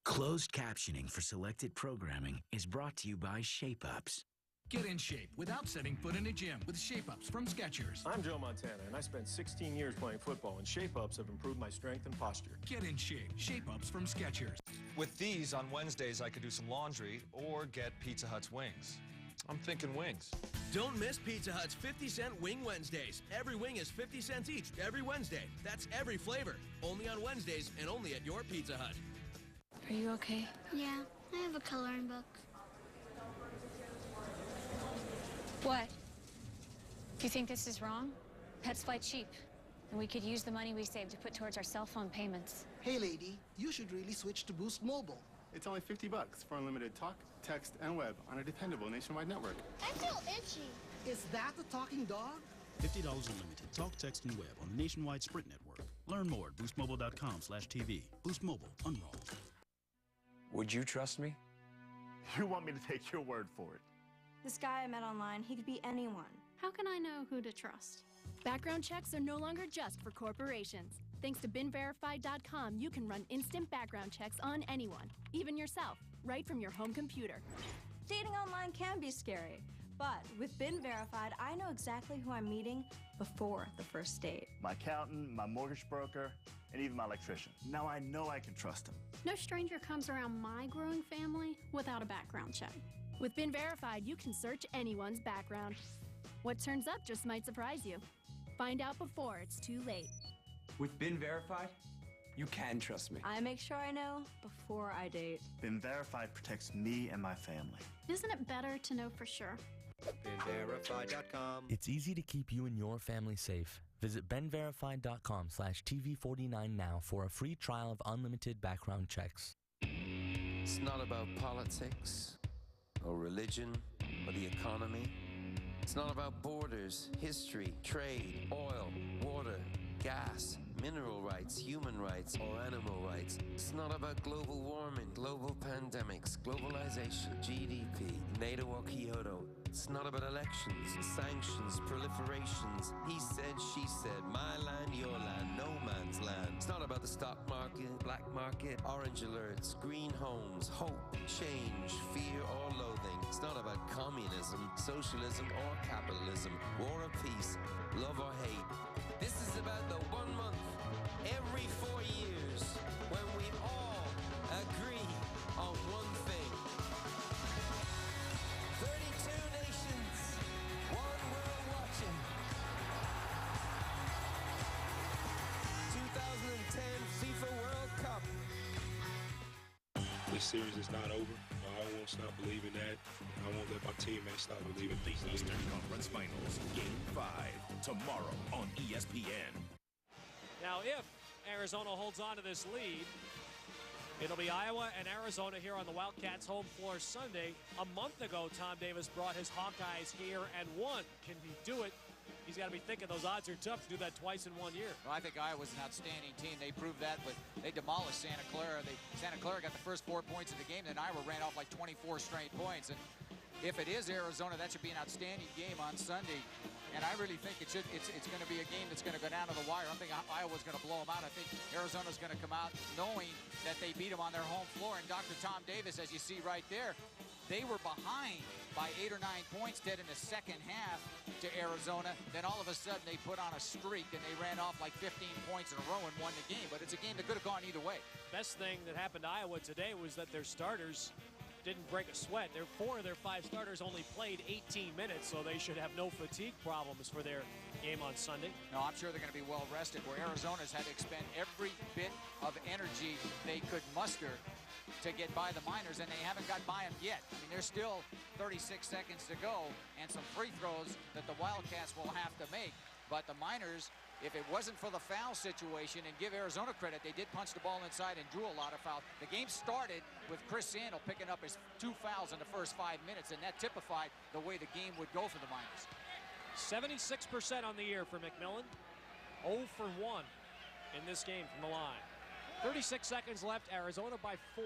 Closed captioning for selected programming is brought to you by Shape Ups. Get in shape without setting foot in a gym with Shape Ups from Skechers. I'm Joe Montana, and I spent 16 years playing football, and Shape Ups have improved my strength and posture. Get in shape. Shape Ups from Skechers. With these, on Wednesdays, I could do some laundry or get Pizza Hut's wings. I'm thinking wings. Don't miss Pizza Hut's 50-cent Wing Wednesdays. Every wing is 50 cents each every Wednesday. That's every flavor. Only on Wednesdays and only at your Pizza Hut. Are you okay? Yeah, I have a coloring book. What? Do you think this is wrong? Pets fly cheap, and we could use the money we save to put towards our cell phone payments. Hey, lady, you should really switch to Boost Mobile. It's only $50 for unlimited talk, text, and web on a dependable nationwide network. I feel itchy. Is that a talking dog? $50 unlimited talk, text, and web on the nationwide Sprint network. Learn more at boostmobile.com/TV. Boost Mobile, unroll. Would you trust me? You want me to take your word for it? This guy I met online, he could be anyone. How can I know who to trust? Background checks are no longer just for corporations. Thanks to BeenVerified.com, you can run instant background checks on anyone, even yourself, right from your home computer. Dating online can be scary, But with Been Verified, I know exactly who I'm meeting before the first date. My accountant, my mortgage broker, and even my electrician. Now I know I can trust him. No stranger comes around my growing family without a background check. With Been Verified, you can search anyone's background. What turns up just might surprise you. Find out before it's too late. With Been Verified, you can trust me. I make sure I know before I date. Been Verified protects me and my family. Isn't it better to know for sure? BenVerified.com. It's easy to keep you and your family safe. Visit BenVerified.com/TV49 now for a free trial of unlimited background checks. It's not about politics or religion or the economy. It's not about borders, history, trade, oil, water, gas, mineral rights, human rights, or animal rights. It's not about global warming, global pandemics, globalization, GDP, NATO or Kyoto. It's not about elections, sanctions, proliferations. He said, she said, my land, your land, no man's land. It's not about the stock market, black market, orange alerts, green homes, hope, change, fear or loathing. It's not about communism, socialism or capitalism, war or peace, love or hate. This is about the 1 month every 4 years when we all agree on one thing. 32 nations, one world watching. 2010 FIFA World Cup. This series is not over. I won't stop believing that. I won't let my teammates stop believing the Eastern Conference Finals, Game 5, tomorrow on ESPN. Now, if Arizona holds on to this lead, it'll be Iowa and Arizona here on the Wildcats' home floor Sunday. A month ago, Tom Davis brought his Hawkeyes here and won. Can he do it? He's got to be thinking those odds are tough to do that twice in 1 year. Well, I think Iowa's an outstanding team. They proved that, but they demolished Santa Clara. Santa Clara got the first 4 points of the game, then Iowa ran off like 24 straight points. And if it is Arizona, that should be an outstanding game on Sunday. And I really think it's going to be a game that's going to go down to the wire. I don't think Iowa's going to blow them out. I think Arizona's going to come out knowing that they beat them on their home floor. And Dr. Tom Davis, as you see right there, they were behind by 8 or 9 points dead in the second half to Arizona. Then all of a sudden they put on a streak and they ran off like 15 points in a row and won the game. But it's a game that could have gone either way. Best thing that happened to Iowa today was that their starters didn't break a sweat. 4 of their 5 starters only played 18 minutes, so they should have no fatigue problems for their game on Sunday. No, I'm sure they're going to be well rested, where Arizona's had to expend every bit of energy they could muster to get by the Miners, and they haven't got by them yet. I mean, there's still 36 seconds to go and some free throws that the Wildcats will have to make. But the Miners, if it wasn't for the foul situation, and give Arizona credit, they did punch the ball inside and drew a lot of fouls. The game started with Chris Sandel picking up his 2 fouls in the first 5 minutes, and that typified the way the game would go for the Miners. 76% on the year for McMillan. 0 for 1 in this game from the line. 36 seconds left, Arizona by 4.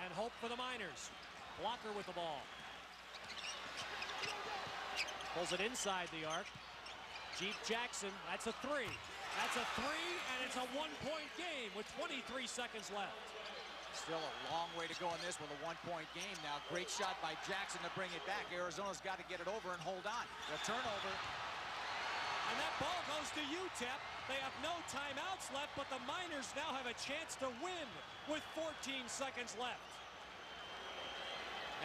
And hope for the Miners. Blocker with the ball. Pulls it inside the arc. Jeep Jackson, that's a 3. That's a 3, and it's a 1-point game with 23 seconds left. Still a long way to go in this with a 1-point game now. Great shot by Jackson to bring it back. Arizona's got to get it over and hold on. The turnover. And that ball goes to UTEP. They have no timeouts left, but the Miners now have a chance to win with 14 seconds left.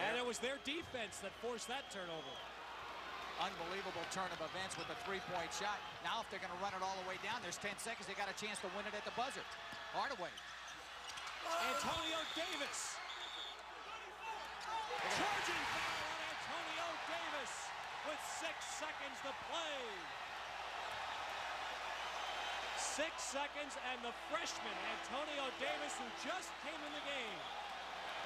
And it was their defense that forced that turnover. Unbelievable turn of events with a 3-point shot. Now if they're going to run it all the way down, there's 10 seconds. They got a chance to win it at the buzzer. Hardaway. Antonio Davis. Charging foul on Antonio Davis with 6 seconds to play. 6 seconds, and the freshman, Antonio Davis, who just came in the game,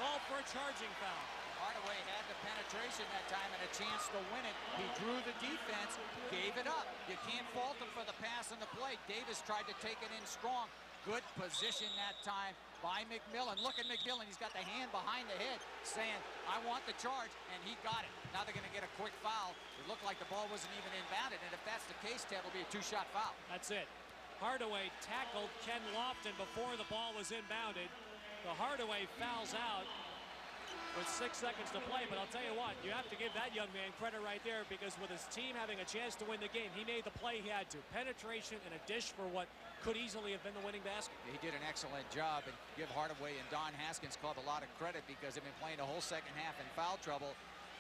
called for a charging foul. Hardaway had the penetration that time and a chance to win it. He drew the defense, gave it up. You can't fault him for the pass and the play. Davis tried to take it in strong. Good position that time by McMillan. Look at McMillan. He's got the hand behind the head saying, I want the charge, and he got it. Now they're going to get a quick foul. It looked like the ball wasn't even inbounded, and if that's the case, Ted, it'll be a 2-shot foul. That's it. Hardaway tackled Ken Lofton before the ball was inbounded. The Hardaway fouls out. with 6 seconds to play. But I'll tell you what, you have to give that young man credit right there, because with his team having a chance to win the game, he made the play he had to. Penetration and a dish for what could easily have been the winning basket. He did an excellent job, and give Hardaway and Don Haskins Club a lot of credit, because they've been playing the whole second half in foul trouble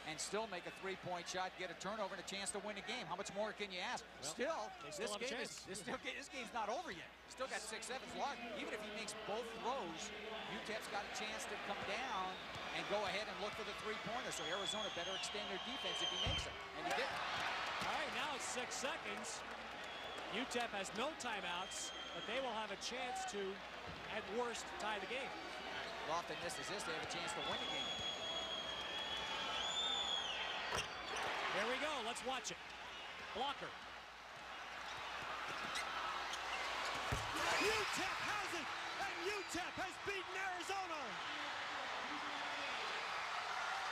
and still make a three-point shot, get a turnover, and a chance to win a game. How much more can you ask? Well, this game's not over yet. Still got 6 seconds locked. Even if he makes both throws, UTEP's got a chance to come down and go ahead and look for the three-pointer. So Arizona better extend their defense if he makes it, and he did. All right, now it's 6 seconds. UTEP has no timeouts, but they will have a chance to, at worst, tie the game. Often this is this, they have a chance to win the game. Here we go. Let's watch it. Blocker. UTEP has it, and UTEP has beaten Arizona.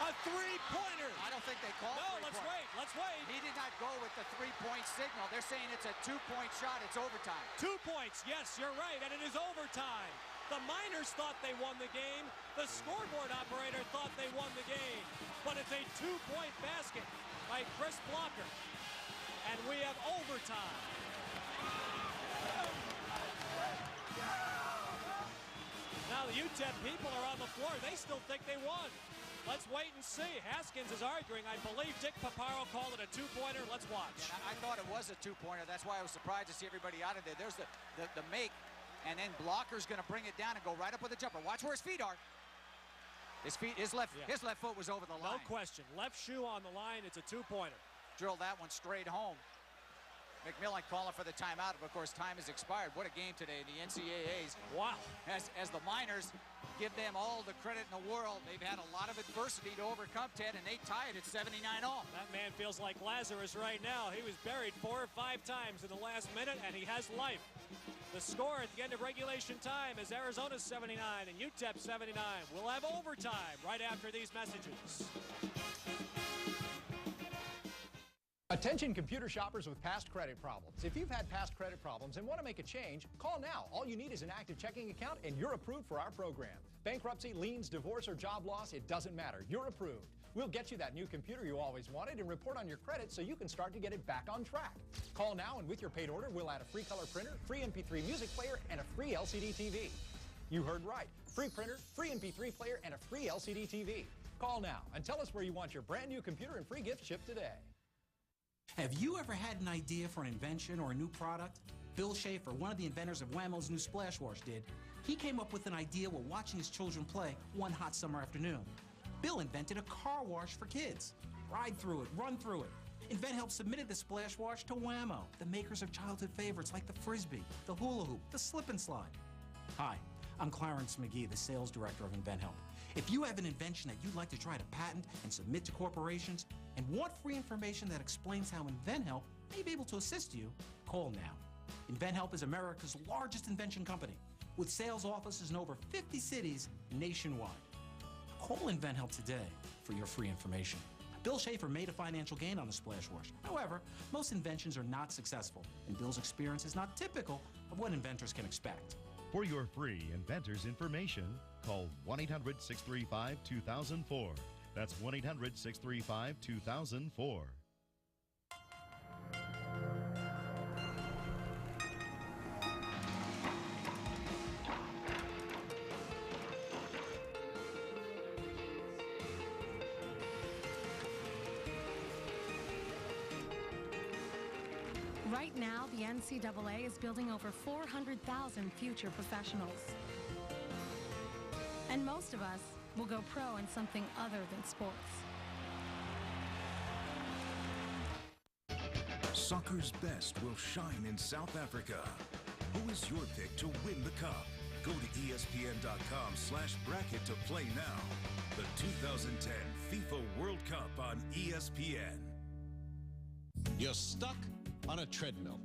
A three-pointer. I don't think they called. No, let's wait. Let's wait. He did not go with the three-point signal. They're saying it's a 2-point shot. It's overtime. 2 points. Yes, you're right, and it is overtime. The Miners thought they won the game. The scoreboard operator thought they won the game. But it's a 2-point basket by Chris Blocker. And we have overtime. Now the UTEP people are on the floor. They still think they won. Let's wait and see. Haskins is arguing. I believe Dick Paparo called it a 2-pointer. Let's watch. Yeah, I thought it was a 2-pointer. That's why I was surprised to see everybody out of there. There's the make. And then Blocker's going to bring it down and go right up with a jumper. Watch where his feet are. His left foot was over the line. No question. Left shoe on the line. It's a 2-pointer. Drilled that one straight home. McMillan calling for the timeout. Of course, time has expired. What a game today in the NCAAs. Wow. As the Miners, give them all the credit in the world. They've had a lot of adversity to overcome, Ted, and they tie it at 79-all. That man feels like Lazarus right now. He was buried 4 or 5 times in the last minute, and he has life. The score at the end of regulation time is Arizona 79 and UTEP 79. We'll have overtime right after these messages. Attention computer shoppers with past credit problems. If you've had past credit problems and want to make a change, call now. All you need is an active checking account and you're approved for our program. Bankruptcy, liens, divorce, or job loss, it doesn't matter. You're approved. We'll get you that new computer you always wanted and report on your credit so you can start to get it back on track. Call now and with your paid order, we'll add a free color printer, free MP3 music player, and a free LCD TV. You heard right. Free printer, free MP3 player, and a free LCD TV. Call now and tell us where you want your brand new computer and free gift shipped today. Have you ever had an idea for an invention or a new product? Bill Schaefer, one of the inventors of Whammo's new splash wash, did. He came up with an idea while watching his children play one hot summer afternoon. Bill invented a car wash for kids. Ride through it, run through it. InventHelp submitted the splash wash to Whammo, the makers of childhood favorites like the Frisbee, the hula hoop, the slip and slide. Hi, I'm Clarence McGee, the sales director of InventHelp. If you have an invention that you'd like to try to patent and submit to corporations and want free information that explains how InventHelp may be able to assist you, call now. InventHelp is America's largest invention company with sales offices in over 50 cities nationwide. Call InventHelp today for your free information. Bill Schaefer made a financial gain on the splash wash. However, most inventions are not successful, and Bill's experience is not typical of what inventors can expect. For your free inventor's information, call 1-800-635-2004. That's 1-800-635-2004. Right now, the NCAA is building over 400,000 future professionals. And most of us will go pro in something other than sports. Soccer's best will shine in South Africa. Who is your pick to win the cup? Go to ESPN.com/bracket to play now. The 2010 FIFA World Cup on ESPN. You're stuck on a treadmill.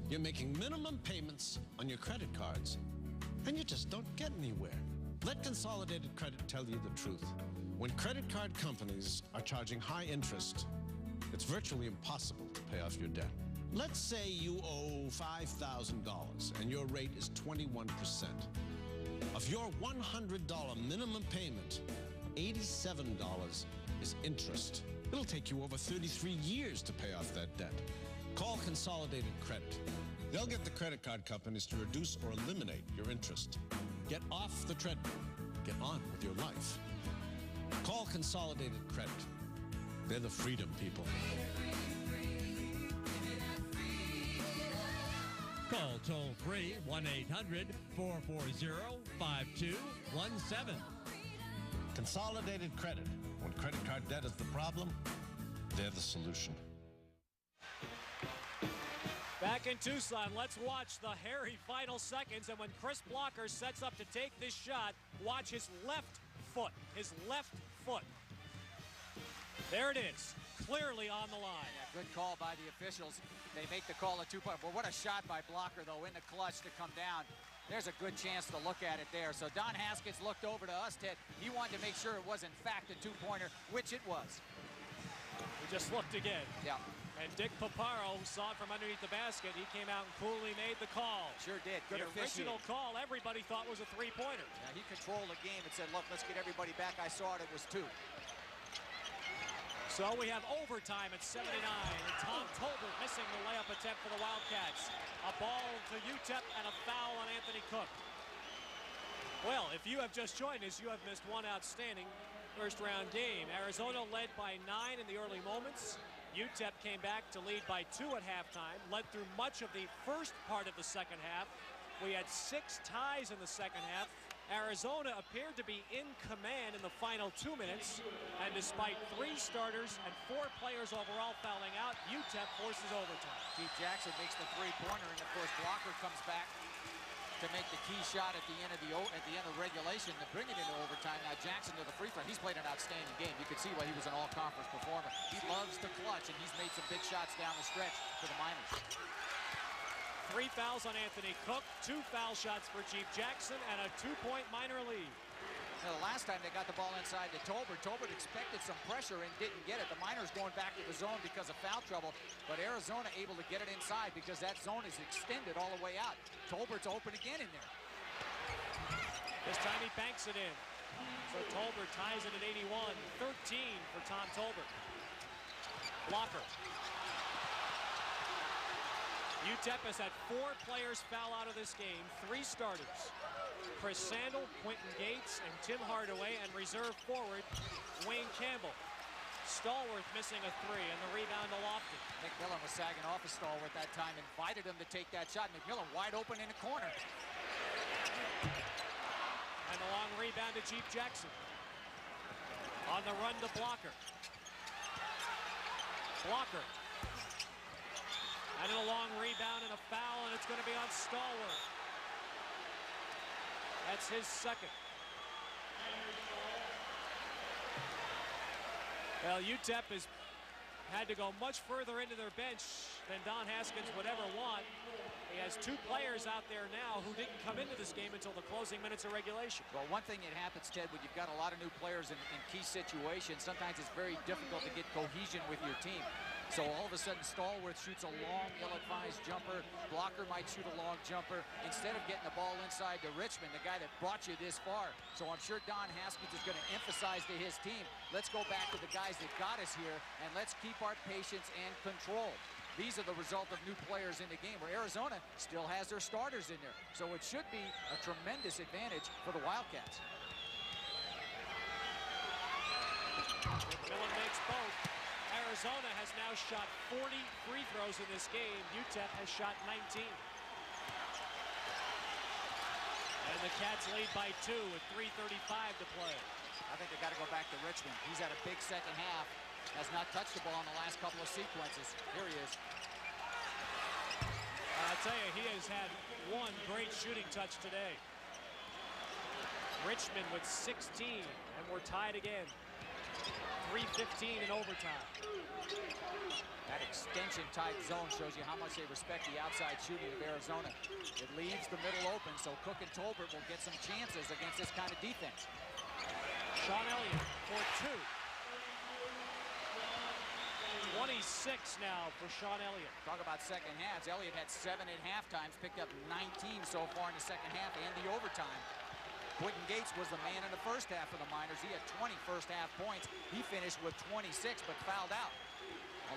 You're making minimum payments on your credit cards, and you just don't get anywhere. Let Consolidated Credit tell you the truth. When credit card companies are charging high interest, it's virtually impossible to pay off your debt. Let's say you owe $5,000 and your rate is 21%. Of your $100 minimum payment, $87 is interest. It'll take you over 33 years to pay off that debt. Call Consolidated Credit. They'll get the credit card companies to reduce or eliminate your interest. Get off the treadmill. Get on with your life. Call Consolidated Credit. They're the freedom people. Call toll-free 1-800-440-5217. Consolidated Credit. When credit card debt is the problem, they're the solution. Back in Tucson, let's watch the hairy final seconds. And when Chris Blocker sets up to take this shot, watch his left foot. His left foot. There it is, clearly on the line. Yeah, good call by the officials. They make the call a two-point. Well, what a shot by Blocker, though, in the clutch to come down. There's a good chance to look at it there. So Don Haskins looked over to us, Ted. He wanted to make sure it was, in fact, a two-pointer, which it was. We just looked again. Yeah. And Dick Paparo, who saw it from underneath the basket, he came out and coolly made the call. Sure did. Good officiating. The original call, everybody thought was a three-pointer. Yeah, he controlled the game and said, look, let's get everybody back. I saw it. It was two. So we have overtime at 79, and Tom Tolbert missing the layup attempt for the Wildcats. A ball to UTEP and a foul on Anthony Cook. Well, if you have just joined us, you have missed one outstanding first-round game. Arizona led by 9 in the early moments. UTEP came back to lead by 2 at halftime, led through much of the first part of the second half. We had 6 ties in the second half. Arizona appeared to be in command in the final 2 minutes, and despite 3 starters and 4 players overall fouling out, UTEP forces overtime. Keith Jackson makes the three-pointer, and of course Blocker comes back to make the key shot at the end of the regulation to bring it into overtime. Now Jackson to the free throw. He's played an outstanding game. You can see why he was an all-conference performer. He loves the clutch, and he's made some big shots down the stretch for the Miners. 3 fouls on Anthony Cook, 2 foul shots for Chief Jackson, and a 2-point Miner lead. Now, the last time they got the ball inside to Tolbert, Tolbert expected some pressure and didn't get it. The Miners going back to the zone because of foul trouble, but Arizona able to get it inside because that zone is extended all the way out. Tolbert's open again in there. This time he banks it in. So Tolbert ties it at 81, 13 for Tom Tolbert. Blocker. UTEP has had 4 players foul out of this game, 3 starters. Chris Sandel, Quentin Gates, and Tim Hardaway, and reserve forward Wayne Campbell. Stallworth missing a 3, and the rebound to Lofton. McMillan was sagging off of Stallworth that time, invited him to take that shot. McMillan wide open in the corner. And the long rebound to Chief Jackson. On the run to Blocker. Blocker. And a long rebound and a foul, and it's going to be on Stallworth. That's his second. Well, UTEP has had to go much further into their bench than Don Haskins would ever want. He has 2 players out there now who didn't come into this game until the closing minutes of regulation. Well, one thing that happens, Ted, when you've got a lot of new players in key situations, sometimes it's very difficult to get cohesion with your team. So all of a sudden, Stallworth shoots a long, ill-advised jumper. Blocker might shoot a long jumper. Instead of getting the ball inside to Richmond, the guy that brought you this far. So I'm sure Don Haskins is going to emphasize to his team, let's go back to the guys that got us here, and let's keep our patience and control. These are the result of new players in the game, where Arizona still has their starters in there. So it should be a tremendous advantage for the Wildcats. McMillan makes both. Arizona has now shot 40 free throws in this game. UTEP has shot 19. And the Cats lead by 2 with 3:35 to play. I think they got to go back to Richmond. He's had a big second half. Has not touched the ball in the last couple of sequences. Here he is. I'll tell you, he has had 1 great shooting touch today. Richmond with 16, and we're tied again. 3:15 in overtime. That extension type zone shows you how much they respect the outside shooting of Arizona. It leaves the middle open, so Cook and Tolbert will get some chances against this kind of defense. Sean Elliott for 2. 26 now for Sean Elliott. Talk about second halves. Elliott had 7 at halftimes, picked up 19 so far in the second half and the overtime. Quentin Gates was the man in the first half of the minors. He had 20 first half points. He finished with 26, but fouled out,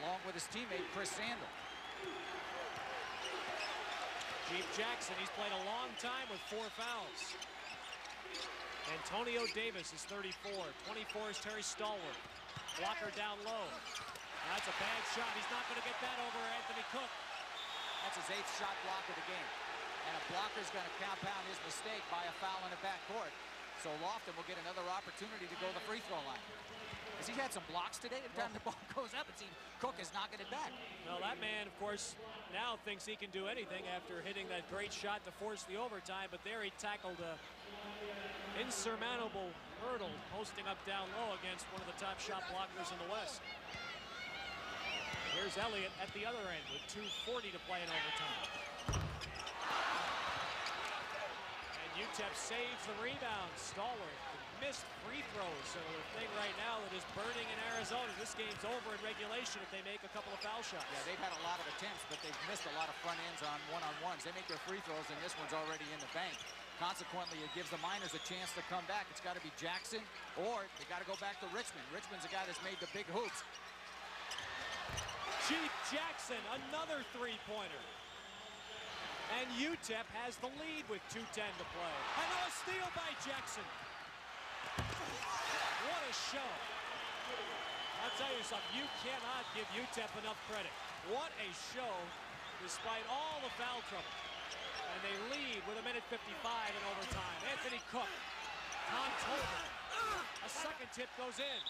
along with his teammate, Chris Sandel. Jeep Jackson, he's played a long time with 4 fouls. Antonio Davis is 34. 24 is Terry Stallworth. Blocker down low. That's a bad shot. He's not going to get that over Anthony Cook. That's his 8th shot block of the game. And a blocker's going to compound his mistake by a foul in the backcourt. So Lofton will get another opportunity to go to the free throw line. Has he had some blocks today? Every time the ball goes up, it seems Cook is knocking it back. Well, that man, of course, now thinks he can do anything after hitting that great shot to force the overtime. But there he tackled a insurmountable hurdle, posting up down low against one of the top shot blockers in the West. Here's Elliott at the other end with 2:40 to play in overtime. And UTEP saves the rebound. Stallworth missed free throws. So the thing right now that is burning in Arizona, this game's over in regulation if they make a couple of foul shots. Yeah, they've had a lot of attempts, but they've missed a lot of front ends on one-on-ones. They make their free throws, and this one's already in the bank. Consequently, it gives the Miners a chance to come back. It's got to be Jackson, or they got to go back to Richmond. Richmond's a guy that's made the big hoops. Chief Jackson, another three-pointer. And UTEP has the lead with 2:10 to play. And a steal by Jackson. What a show. I'll tell you something, you cannot give UTEP enough credit. What a show, despite all the foul trouble. And they lead with 1:55 in overtime. Anthony Cook, Tom Tolbert. A second tip goes in.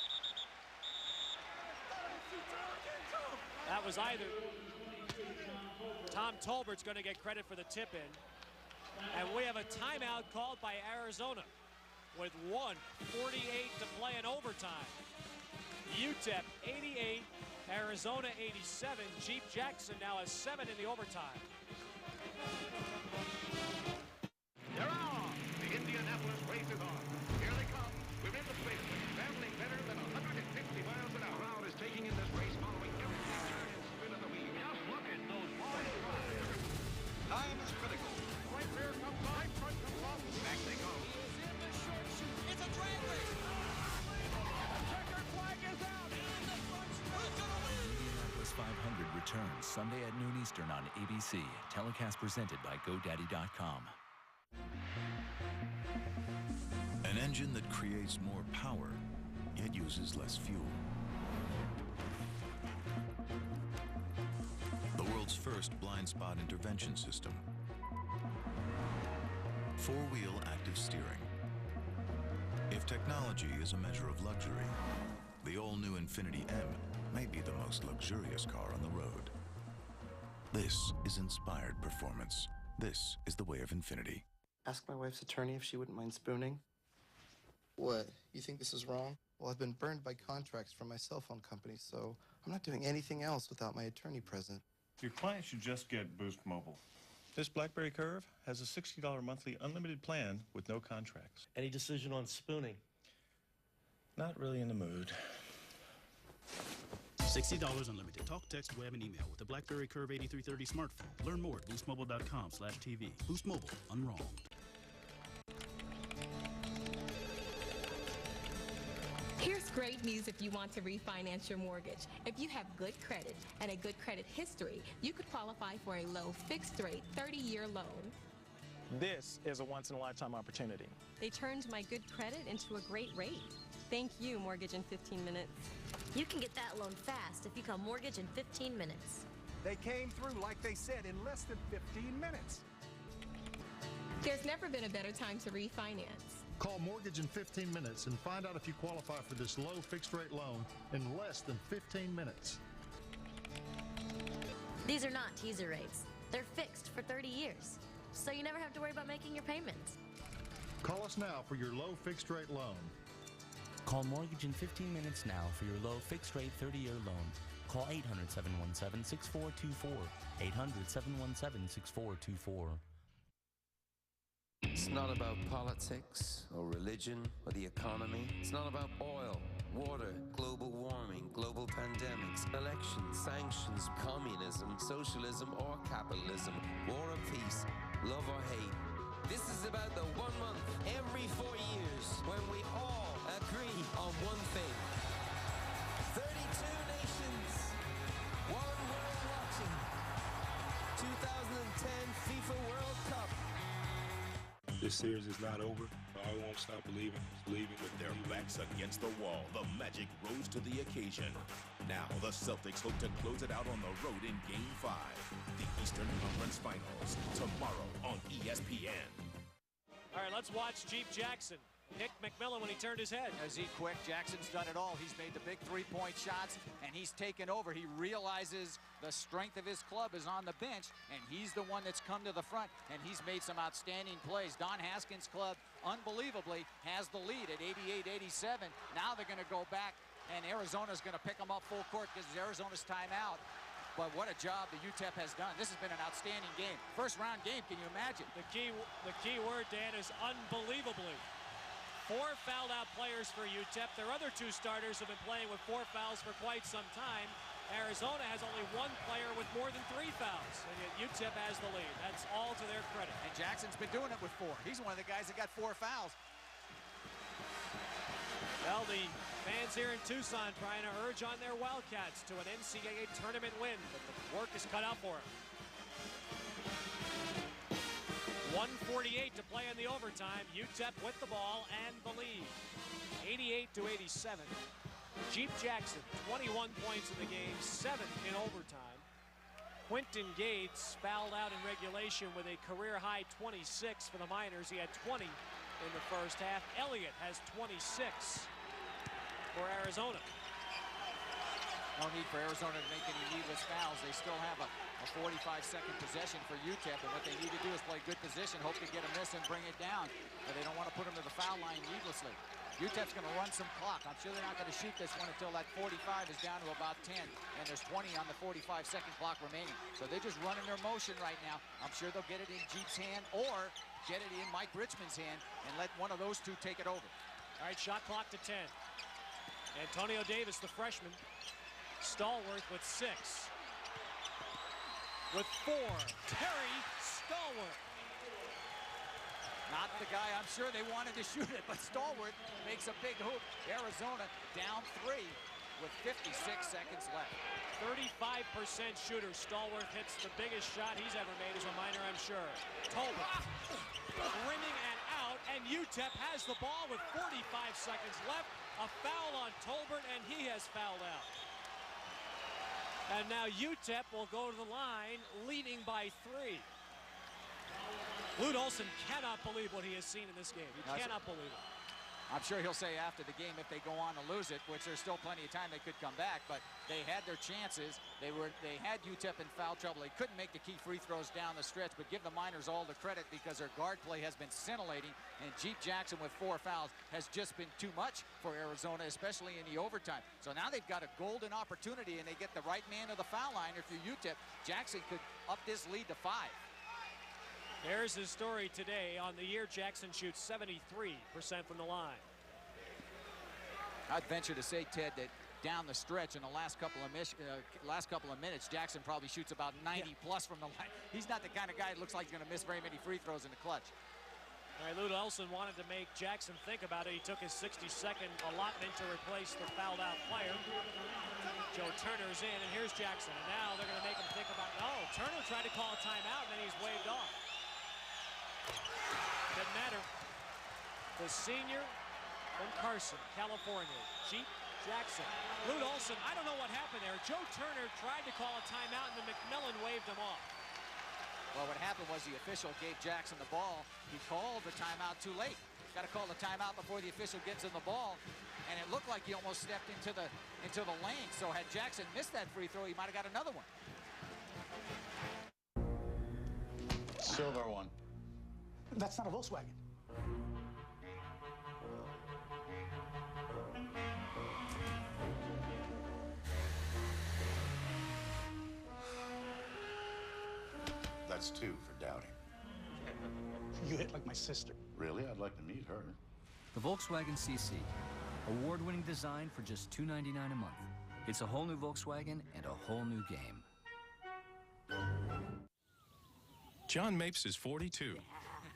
That was either Tom Tolbert's going to get credit for the tip in. And we have a timeout called by Arizona with 1:48 to play in overtime. UTEP 88, Arizona 87. Jeep Jackson now has 7 in the overtime. They're on. The Indianapolis race is on. Here they come. We're in the space, traveling better than 150 miles an hour. The crowd is taking in this race, following every turn and spin of the wheel. Just look at those boys drive. Time is critical. Right rear comes on. Front comes off. Back they go. He is in the short shoot. It's a drag race. The checkered flag is out. And the front who's gonna win? Indianapolis 500 returns Sunday at noon Eastern on ABC. Telecast presented by GoDaddy.com. An engine that creates more power, yet uses less fuel. The world's first blind spot intervention system. Four-wheel active steering. If technology is a measure of luxury, the all-new Infiniti M may be the most luxurious car on the road. This is inspired performance. This is the way of Infiniti. Ask my wife's attorney if she wouldn't mind spooning. What? You think this is wrong? Well, I've been burned by contracts from my cell phone company, so I'm not doing anything else without my attorney present. Your client should just get Boost Mobile. This BlackBerry Curve has a $60 monthly unlimited plan with no contracts. Any decision on spooning? Not really in the mood. $60 unlimited talk, text, web, and email with the BlackBerry Curve 8330 smartphone. Learn more at boostmobile.com/TV. Boost Mobile, unwronged. Here's great news if you want to refinance your mortgage. If you have good credit and a good credit history, you could qualify for a low fixed rate 30-year loan. This is a once-in-a-lifetime opportunity. They turned my good credit into a great rate. Thank you, Mortgage in 15 Minutes. You can get that loan fast if you call Mortgage in 15 minutes. They came through like they said in less than 15 minutes. There's never been a better time to refinance. Call Mortgage in 15 minutes and find out if you qualify for this low fixed rate loan in less than 15 minutes. These are not teaser rates. They're fixed for 30 years, so you never have to worry about making your payments. Call us now for your low fixed rate loan. Call Mortgage in 15 minutes now for your low fixed rate 30-year loan. Call 800-717-6424. 800-717-6424. It's not about politics or religion or the economy. It's not about oil, water, global warming, global pandemics, elections, sanctions, communism, socialism or capitalism, war or peace, love or hate. This is about the 1 month every 4 years when we all agree on one thing. 32 nations, one world watching. 2010 FIFA World Cup. This series is not over. I won't stop believing. With their backs against the wall, the Magic rose to the occasion. Now the Celtics hope to close it out on the road in Game 5. The Eastern Conference Finals, tomorrow on ESPN. All right, let's watch Jeep Jackson pick McMillan when he turned his head. Is he quick? Jackson's done it all. He's made the big three-point shots, and he's taken over. He realizes the strength of his club is on the bench, and he's the one that's come to the front, and he's made some outstanding plays. Don Haskins' club, unbelievably, has the lead at 88-87. Now they're going to go back, and Arizona's going to pick them up full court because Arizona's timeout. But what a job the UTEP has done. This has been an outstanding game. First-round game, can you imagine? The key word, Dan, is unbelievably. 4 fouled-out players for UTEP. Their other 2 starters have been playing with 4 fouls for quite some time. Arizona has only 1 player with more than 3 fouls, and yet UTEP has the lead. That's all to their credit. And Jackson's been doing it with 4. He's one of the guys that got 4 fouls. Well, the fans here in Tucson trying to urge on their Wildcats to an NCAA tournament win, but the work is cut out for them. 1:48 to play in the overtime. UTEP with the ball and the lead. 88-87. Jeep Jackson, 21 points in the game, 7 in overtime. Quentin Gates fouled out in regulation with a career-high 26 for the Miners. He had 20 in the first half. Elliott has 26 for Arizona. No need for Arizona to make any needless fouls. They still have a 45-second possession for UTEP, and what they need to do is play good position, hope to get a miss and bring it down, but they don't want to put them to the foul line needlessly. UTEP's going to run some clock. I'm sure they're not going to shoot this one until that 45 is down to about 10, and there's 20 on the 45-second clock remaining. So they're just running their motion right now. I'm sure they'll get it in Jeep's hand or get it in Mike Richmond's hand and let one of those 2 take it over. All right, shot clock to 10. Antonio Davis, the freshman. Stallworth with 6. With 4, Terry Stallworth. Not the guy I'm sure they wanted to shoot it, but Stallworth makes a big hoop. Arizona down 3 with 56 seconds left. 35% shooter. Stallworth hits the biggest shot he's ever made as a Miner, I'm sure. Tolbert rimming and out, and UTEP has the ball with 45 seconds left. A foul on Tolbert, and he has fouled out. And now UTEP will go to the line, leading by 3. Lute Olson cannot believe what he has seen in this game. He cannot believe it. I'm sure he'll say after the game, if they go on to lose it, which there's still plenty of time they could come back, but they had their chances. They had UTEP in foul trouble. They couldn't make the key free throws down the stretch, but give the Miners all the credit because their guard play has been scintillating, and Jeep Jackson with 4 fouls has just been too much for Arizona, especially in the overtime. So now they've got a golden opportunity, and they get the right man to the foul line. If you're UTEP, Jackson could up this lead to 5. There's his story today. On the year, Jackson shoots 73% from the line. I'd venture to say, Ted, that down the stretch in the last couple of minutes, Jackson probably shoots about 90 plus from the line. He's not the kind of guy that looks like he's going to miss very many free throws in the clutch. All right, Lute Olson wanted to make Jackson think about it. He took his 60-second allotment to replace the fouled-out player. Joe Turner's in, and here's Jackson. And now they're going to make him think about it. Oh, Turner tried to call a timeout, and then he's waved off. Doesn't matter. The senior from Carson, California, Jeep Jackson. Lute Olson, I don't know what happened there. Joe Turner tried to call a timeout, and then McMillan waved him off. Well, what happened was the official gave Jackson the ball. He called the timeout too late. Got to call the timeout before the official gives him the ball. And it looked like he almost stepped into the lane. So had Jackson missed that free throw, he might have got another one. Silver one. That's not a Volkswagen. That's 2 for doubting. You hit like my sister. Really? I'd like to meet her. The Volkswagen CC. Award-winning design for just $299 a month. It's a whole new Volkswagen and a whole new game. John Mapes is 42.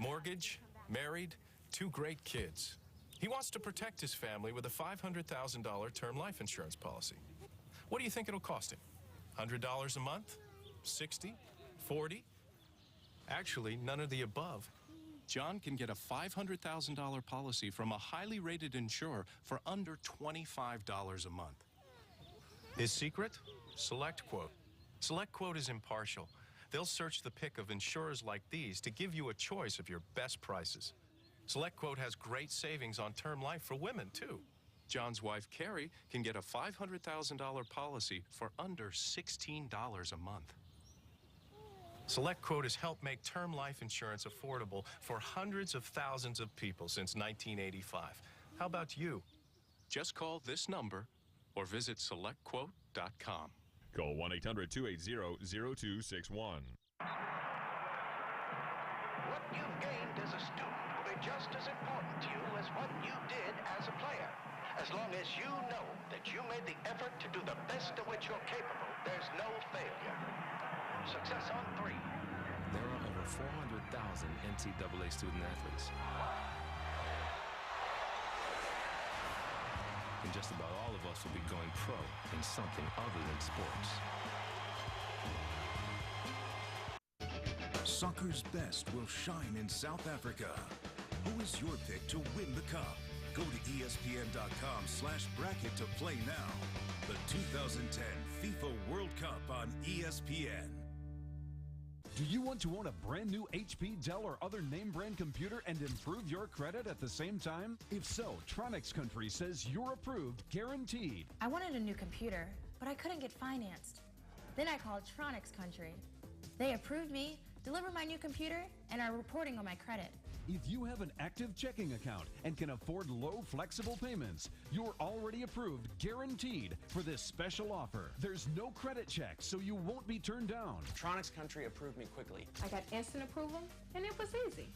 Mortgage, married, 2 great kids. He wants to protect his family with a $500,000 term life insurance policy. What do you think it'll cost him? $100 a month? 60? 40? Actually, none of the above. John can get a $500,000 policy from a highly rated insurer for under $25 a month. His secret? SelectQuote. SelectQuote is impartial. They'll search the pick of insurers like these to give you a choice of your best prices. SelectQuote has great savings on term life for women, too. John's wife, Carrie, can get a $500,000 policy for under $16 a month. SelectQuote has helped make term life insurance affordable for hundreds of thousands of people since 1985. How about you? Just call this number or visit SelectQuote.com. Call 1-800-280-0261. What you've gained as a student will be just as important to you as what you did as a player. As long as you know that you made the effort to do the best of which you're capable, there's no failure. Success on 3. There are over 400,000 NCAA student athletes. And just about all of us will be going pro in something other than sports. Soccer's best will shine in South Africa. Who is your pick to win the cup? Go to ESPN.com/bracket to play now. The 2010 FIFA World Cup on ESPN. Do you want to own a brand new HP, Dell, or other name brand computer and improve your credit at the same time? If so, Tronics Country says you're approved, guaranteed. I wanted a new computer, but I couldn't get financed. Then I called Tronics Country. They approved me, delivered my new computer, and are reporting on my credit. If you have an active checking account and can afford low, flexible payments, you're already approved, guaranteed, for this special offer. There's no credit check, so you won't be turned down. Tronics Country approved me quickly. I got instant approval, and it was easy.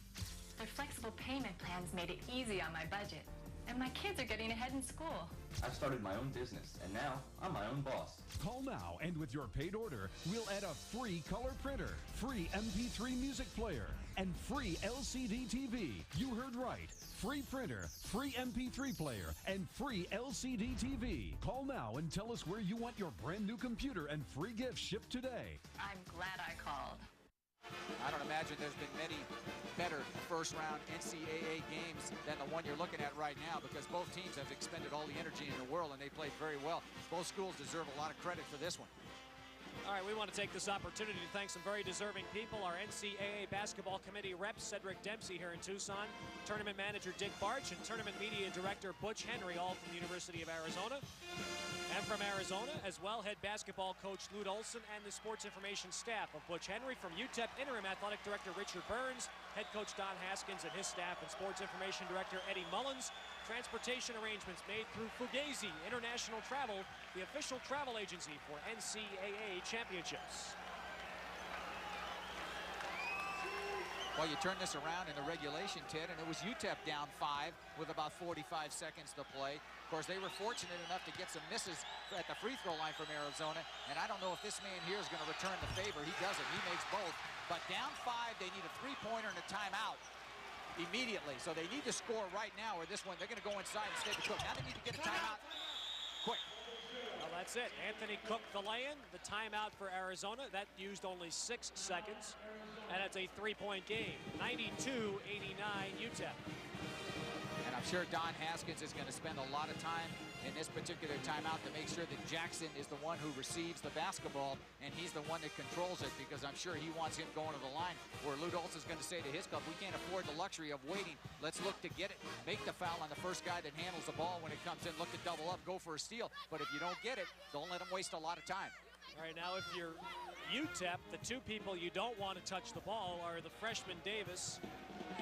Their flexible payment plans made it easy on my budget. And my kids are getting ahead in school. I started my own business, and now I'm my own boss. Call now, and with your paid order, we'll add a free color printer, free MP3 music player, and free LCD TV. You heard right. Free printer, free MP3 player, and free LCD TV. Call now and tell us where you want your brand new computer and free gifts shipped today. I'm glad I called. I don't imagine there's been many better first-round NCAA games than the one you're looking at right now, because both teams have expended all the energy in the world and they played very well. Both schools deserve a lot of credit for this one. All right, we want to take this opportunity to thank some very deserving people. Our NCAA basketball committee rep, Cedric Dempsey, here in Tucson, tournament manager Dick Barch, and tournament media director Butch Henry, all from the University of Arizona. And from Arizona as well, head basketball coach Lute Olson and the sports information staff of Butch Henry. From UTEP, interim athletic director Richard Burns, head coach Don Haskins and his staff, and sports information director Eddie Mullins. Transportation arrangements made through Fugazi International Travel, the official travel agency for NCAA championships. Well, you turn this around in the regulation, Ted, and it was UTEP down 5 with about 45 seconds to play. Of course, they were fortunate enough to get some misses at the free throw line from Arizona, and I don't know if this man here is going to return the favor. He doesn't. He makes both. But down 5, they need a three-pointer and a timeout immediately. So they need to score right now, or this one, they're going to go inside and stay the cook. Now they need to get a timeout quick. Well, that's it. Anthony Cook the lay-in, the timeout for Arizona. That used only 6 seconds, and it's a three-point game. 92-89 UTEP. And I'm sure Don Haskins is going to spend a lot of time in this particular timeout to make sure that Jackson is the one who receives the basketball, and he's the one that controls it, because I'm sure he wants him going to the line, where Lute Olson is going to say to his club, we can't afford the luxury of waiting. Let's look to get it, make the foul on the first guy that handles the ball when it comes in, look to double up, go for a steal. But if you don't get it, don't let him waste a lot of time. All right, now if you're UTEP, the two people you don't want to touch the ball are the freshman Davis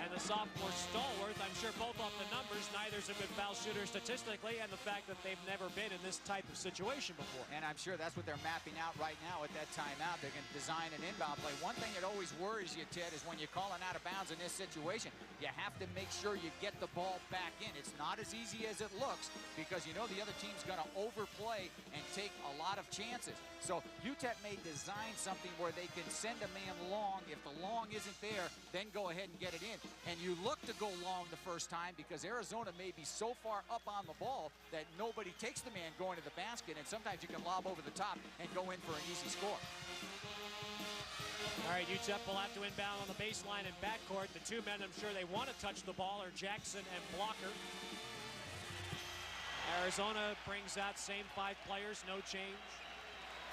and the sophomore Stallworth. I'm sure both off the numbers, neither's a good foul shooter statistically, and the fact that they've never been in this type of situation before. And I'm sure that's what they're mapping out right now at that timeout. They're going to design an inbound play. One thing that always worries you, Ted, is when you're calling out of bounds in this situation, you have to make sure you get the ball back in. It's not as easy as it looks, because you know the other team's going to overplay and take a lot of chances. So UTEP may design something where they can send a man long. If the long isn't there, then go ahead and get it in. and you look to go long the first time because Arizona may be so far up on the ball that nobody takes the man going to the basket, and sometimes you can lob over the top and go in for an easy score. All right, UTEP will have to inbound on the baseline and backcourt. The two men I'm sure they want to touch the ball are Jackson and Blocker. Arizona brings out same 5 players, no change.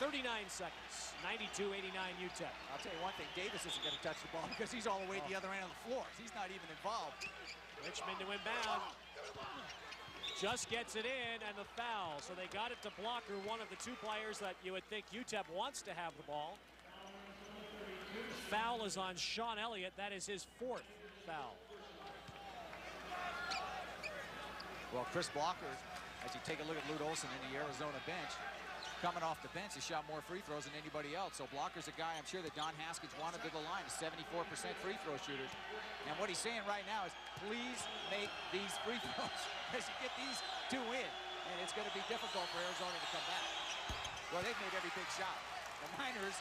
39 seconds, 92-89 UTEP. I'll tell you one thing, Davis isn't going to touch the ball because he's all the way at the other end of the floor. He's not even involved. Richmond to inbound. Just gets it in, and the foul. So they got it to Blocker, one of the 2 players that you would think UTEP wants to have the ball. The foul is on Sean Elliott. That is his 4th foul. Well, Chris Blocker, as you take a look at Lute Olson in the Arizona bench, coming off the bench, has shot more free throws than anybody else. So Blocker's a guy I'm sure that Don Haskins wanted to the line, a 74% free throw shooter. And what he's saying right now is, please make these free throws as you get these 2 in. And it's going to be difficult for Arizona to come back. Well, they've made every big shot. The Miners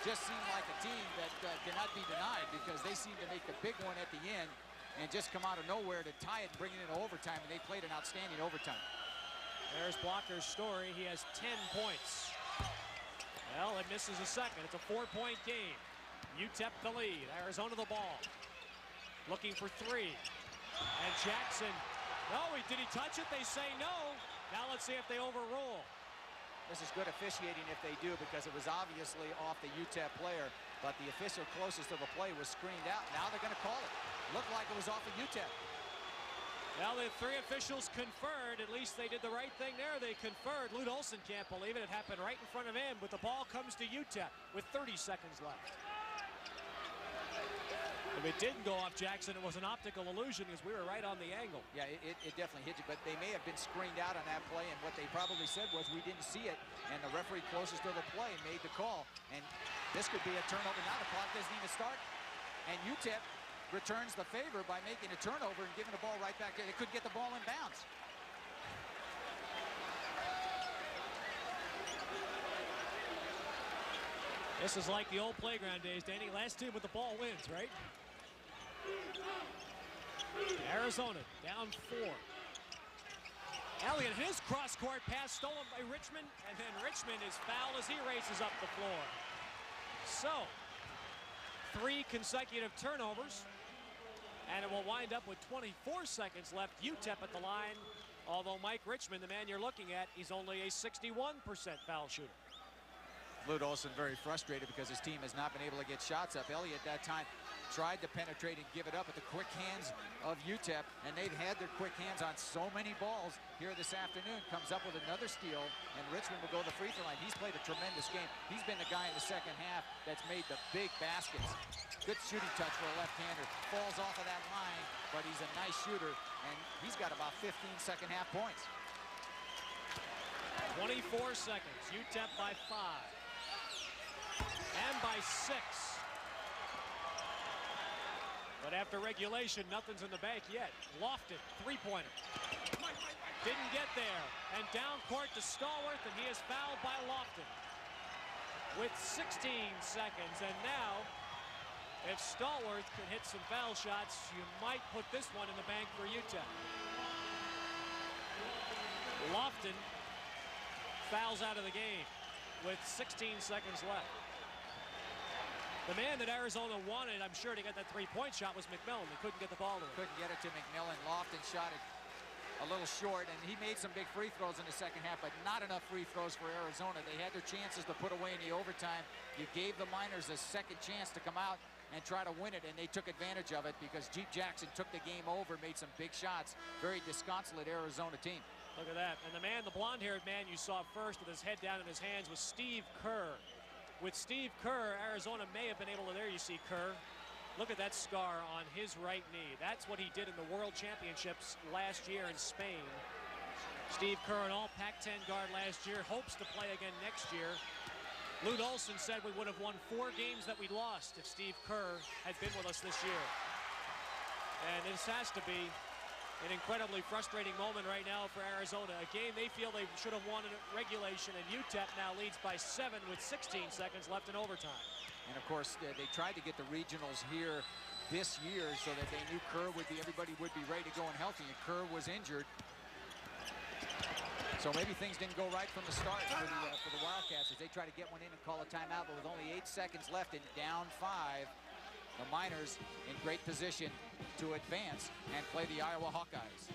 just seem like a team that cannot be denied because they seem to make the big one at the end and just come out of nowhere to tie it and bring it into overtime. And they played an outstanding overtime. There's Blocker's story. He has 10 points. Well, it misses a second. It's a 4-point game. UTEP the lead. Arizona the ball. Looking for 3. And Jackson. No, did he touch it? They say no. Now let's see if they overrule. This is good officiating if they do because it was obviously off the UTEP player, but the official closest to the play was screened out. Now they're going to call it. Looked like it was off of UTEP. Well, the 3 officials conferred. At least they did the right thing there. They conferred. Lute Olson can't believe it. It happened right in front of him, but the ball comes to UTEP with 30 seconds left. If it didn't go off Jackson, it was an optical illusion because we were right on the angle. Yeah, it definitely hit you, but they may have been screened out on that play, and what they probably said was we didn't see it, and the referee closest to the play made the call, and this could be a turnover. Now the clock doesn't even start, and UTEP returns the favor by making a turnover and giving the ball right back there. They could get the ball in bounds. This is like the old playground days, Danny. Last team with the ball wins, right? Arizona down 4. Elliott, his cross-court pass stolen by Richmond, and then Richmond is fouled as he races up the floor. So, 3 consecutive turnovers. And it will wind up with 24 seconds left. UTEP at the line. Although Mike Richmond, the man you're looking at, he's only a 61% foul shooter. Lute Olson very frustrated because his team has not been able to get shots up. Elliott that time tried to penetrate and give it up at the quick hands of UTEP, and they've had their quick hands on so many balls here this afternoon. Comes up with another steal, and Richmond will go to the free throw line. He's played a tremendous game. He's been the guy in the second half that's made the big baskets. Good shooting touch for a left-hander. Falls off of that line, but he's a nice shooter, and he's got about 15 second half points. 24 seconds. UTEP by 5. And by 6. But after regulation, nothing's in the bank yet. Lofton, 3-pointer. Didn't get there. And down court to Stallworth, and he is fouled by Lofton. With 16 seconds, and now, if Stallworth can hit some foul shots, you might put this one in the bank for UTEP. Lofton fouls out of the game with 16 seconds left. The man that Arizona wanted, I'm sure, to get that 3-point shot was McMillan. They couldn't get the ball to him. Couldn't get it to McMillan. Lofton shot it a little short, and he made some big free throws in the second half, but not enough free throws for Arizona. They had their chances to put away in the overtime. You gave the Miners a second chance to come out and try to win it, and they took advantage of it because Jeep Jackson took the game over, made some big shots. Very disconsolate Arizona team. Look at that. And the man, the blonde-haired man you saw first with his head down in his hands was Steve Kerr. With Steve Kerr, Arizona may have been able to, there you see Kerr. Look at that scar on his right knee. That's what he did in the World Championships last year in Spain. Steve Kerr, an all Pac-10 guard last year, hopes to play again next year. Lute Olson said we would have won 4 games that we lost if Steve Kerr had been with us this year. And this has to be an incredibly frustrating moment right now for Arizona. A game they feel they should have won in regulation, and UTEP now leads by 7 with 16 seconds left in overtime. And of course, they tried to get the regionals here this year so that they knew everybody would be ready to go and healthy, and Kerr was injured. So maybe things didn't go right from the start for the Wildcats as they try to get one in and call a timeout, but with only 8 seconds left and down 5, the Miners in great position to advance and play the Iowa Hawkeyes.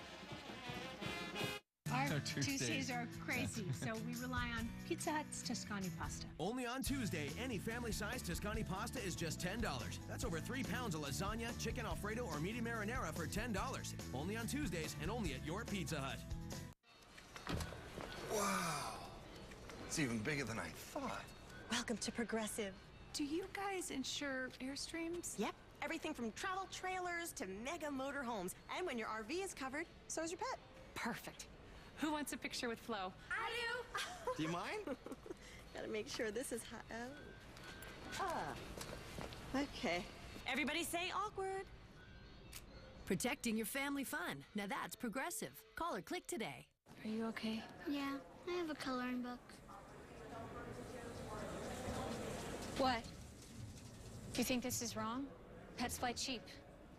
Our Tuesdays are crazy, so we rely on Pizza Hut's Tuscany pasta. Only on Tuesday, any family-sized Tuscany pasta is just $10. That's over 3 pounds of lasagna, chicken Alfredo, or meaty marinara for $10. Only on Tuesdays and only at your Pizza Hut. Wow, it's even bigger than I thought. Welcome to Progressive. Do you guys insure Airstreams? Yep, everything from travel trailers to mega motorhomes. And when your RV is covered, so is your pet. Perfect. Who wants a picture with Flo? I do. Do you mind? Gotta make sure this is hot. Okay. Everybody say awkward. Protecting your family fun. Now that's Progressive. Call or click today. Are you okay? Yeah, I have a coloring book. What? Do you think this is wrong? Pets fly cheap,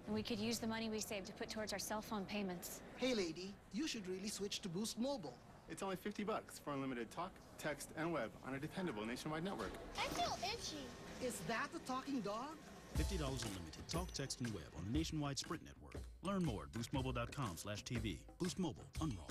and we could use the money we save to put towards our cell phone payments. Hey lady, you should really switch to Boost Mobile. It's only $50 for unlimited talk, text, and web on a dependable nationwide network. I feel itchy. Is that a talking dog? $50 unlimited talk, text, and web on the nationwide Sprint network. Learn more at boostmobile.com/TV. Boost Mobile, unroll.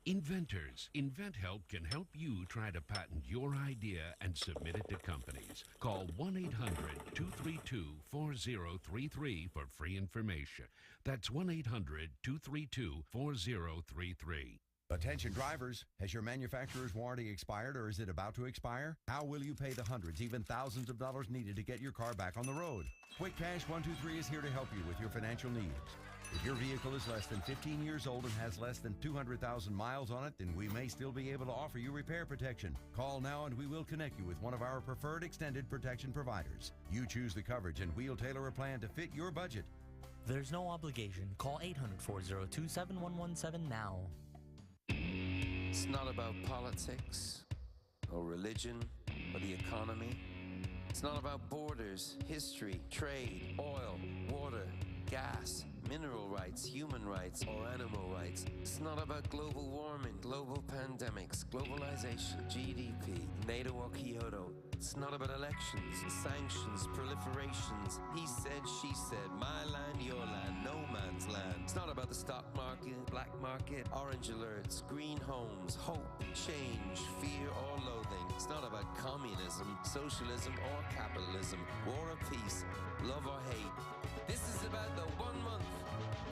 Inventors. InventHelp can help you try to patent your idea and submit it to companies. Call 1-800-232-4033 for free information. That's 1-800-232-4033. Attention drivers, has your manufacturer's warranty expired or is it about to expire? How will you pay the hundreds, even thousands of dollars needed to get your car back on the road? Quick Cash 123 is here to help you with your financial needs. If your vehicle is less than 15 years old and has less than 200,000 miles on it, then we may still be able to offer you repair protection. Call now and we will connect you with one of our preferred extended protection providers. You choose the coverage and we'll tailor a plan to fit your budget. There's no obligation. Call 800-402-7117 now. It's not about politics or religion or the economy. It's not about borders, history, trade, oil, water, gas, mineral rights, human rights, or animal rights. It's not about global warming, global pandemics, globalization, GDP, NATO or Kyoto. It's not about elections, sanctions, proliferations. He said, she said, my land, your land, no man's land. It's not about the stock market, black market, orange alerts, green homes, hope, change, fear, or loathing. It's not about communism, socialism, or capitalism, war or peace, love or hate. This is about the 1 month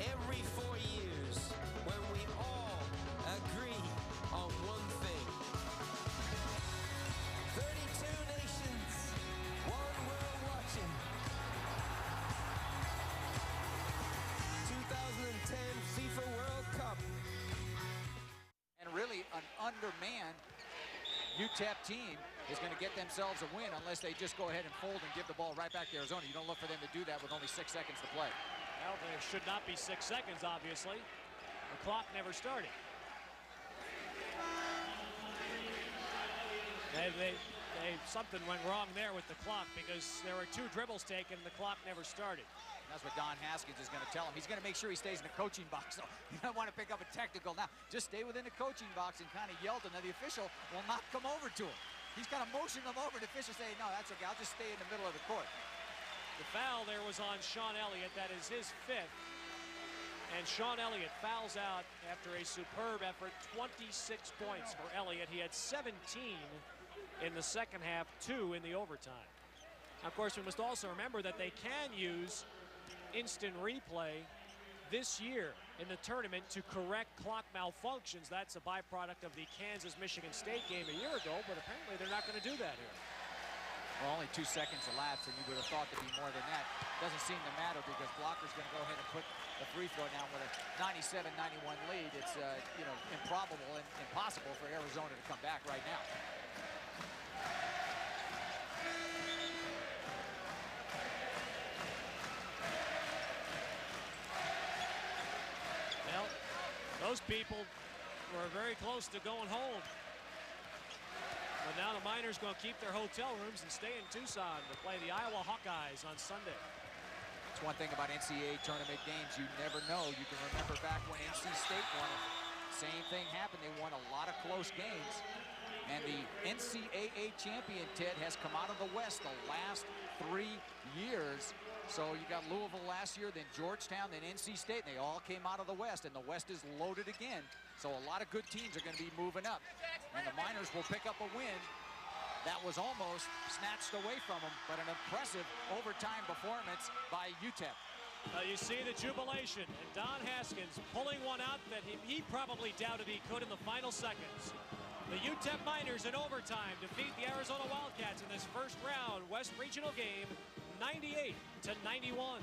every 4 years when we all agree on one thing. 32 nations, one world watching. 2010 FIFA World Cup. And really an undermanned UTEP team is going to get themselves a win unless they just go ahead and fold and give the ball right back to Arizona. You don't look for them to do that with only 6 seconds to play. Well, there should not be 6 seconds, obviously. The clock never started. Something went wrong there with the clock because there were 2 dribbles taken and the clock never started. That's what Don Haskins is going to tell him. He's going to make sure he stays in the coaching box. So you don't want to pick up a technical now. Just stay within the coaching box and kind of yell to him. Now the official will not come over to him. He's got to motion him over. The official say, no, that's okay. I'll just stay in the middle of the court. The foul there was on Sean Elliott. That is his 5th. And Sean Elliott fouls out after a superb effort. 26 points for Elliott. He had 17 in the second half, 2 in the overtime. Of course, we must also remember that they can use instant replay this year in the tournament to correct clock malfunctions. That's a byproduct of the Kansas-Michigan State game a year ago, but apparently they're not going to do that here. Well, only 2 seconds elapsed, and you would have thought to be more than that. Doesn't seem to matter because Blocker's going to go ahead and put the free throw down with a 97-91 lead. It's improbable and impossible for Arizona to come back right now. Well, those people were very close to going home. But now the Miners going to keep their hotel rooms and stay in Tucson to play the Iowa Hawkeyes on Sunday. That's one thing about NCAA tournament games. You never know. You can remember back when NC State won it. Same thing happened. They won a lot of close games. And the NCAA champion, Ted, has come out of the West the last 3 years. So you got Louisville last year, then Georgetown, then NC State, and they all came out of the West, and the West is loaded again. So a lot of good teams are going to be moving up. And the Miners will pick up a win that was almost snatched away from them, but an impressive overtime performance by UTEP. You see the jubilation, and Don Haskins pulling one out that he probably doubted he could in the final seconds. The UTEP Miners in overtime defeat the Arizona Wildcats in this first round West Regional game 98-91.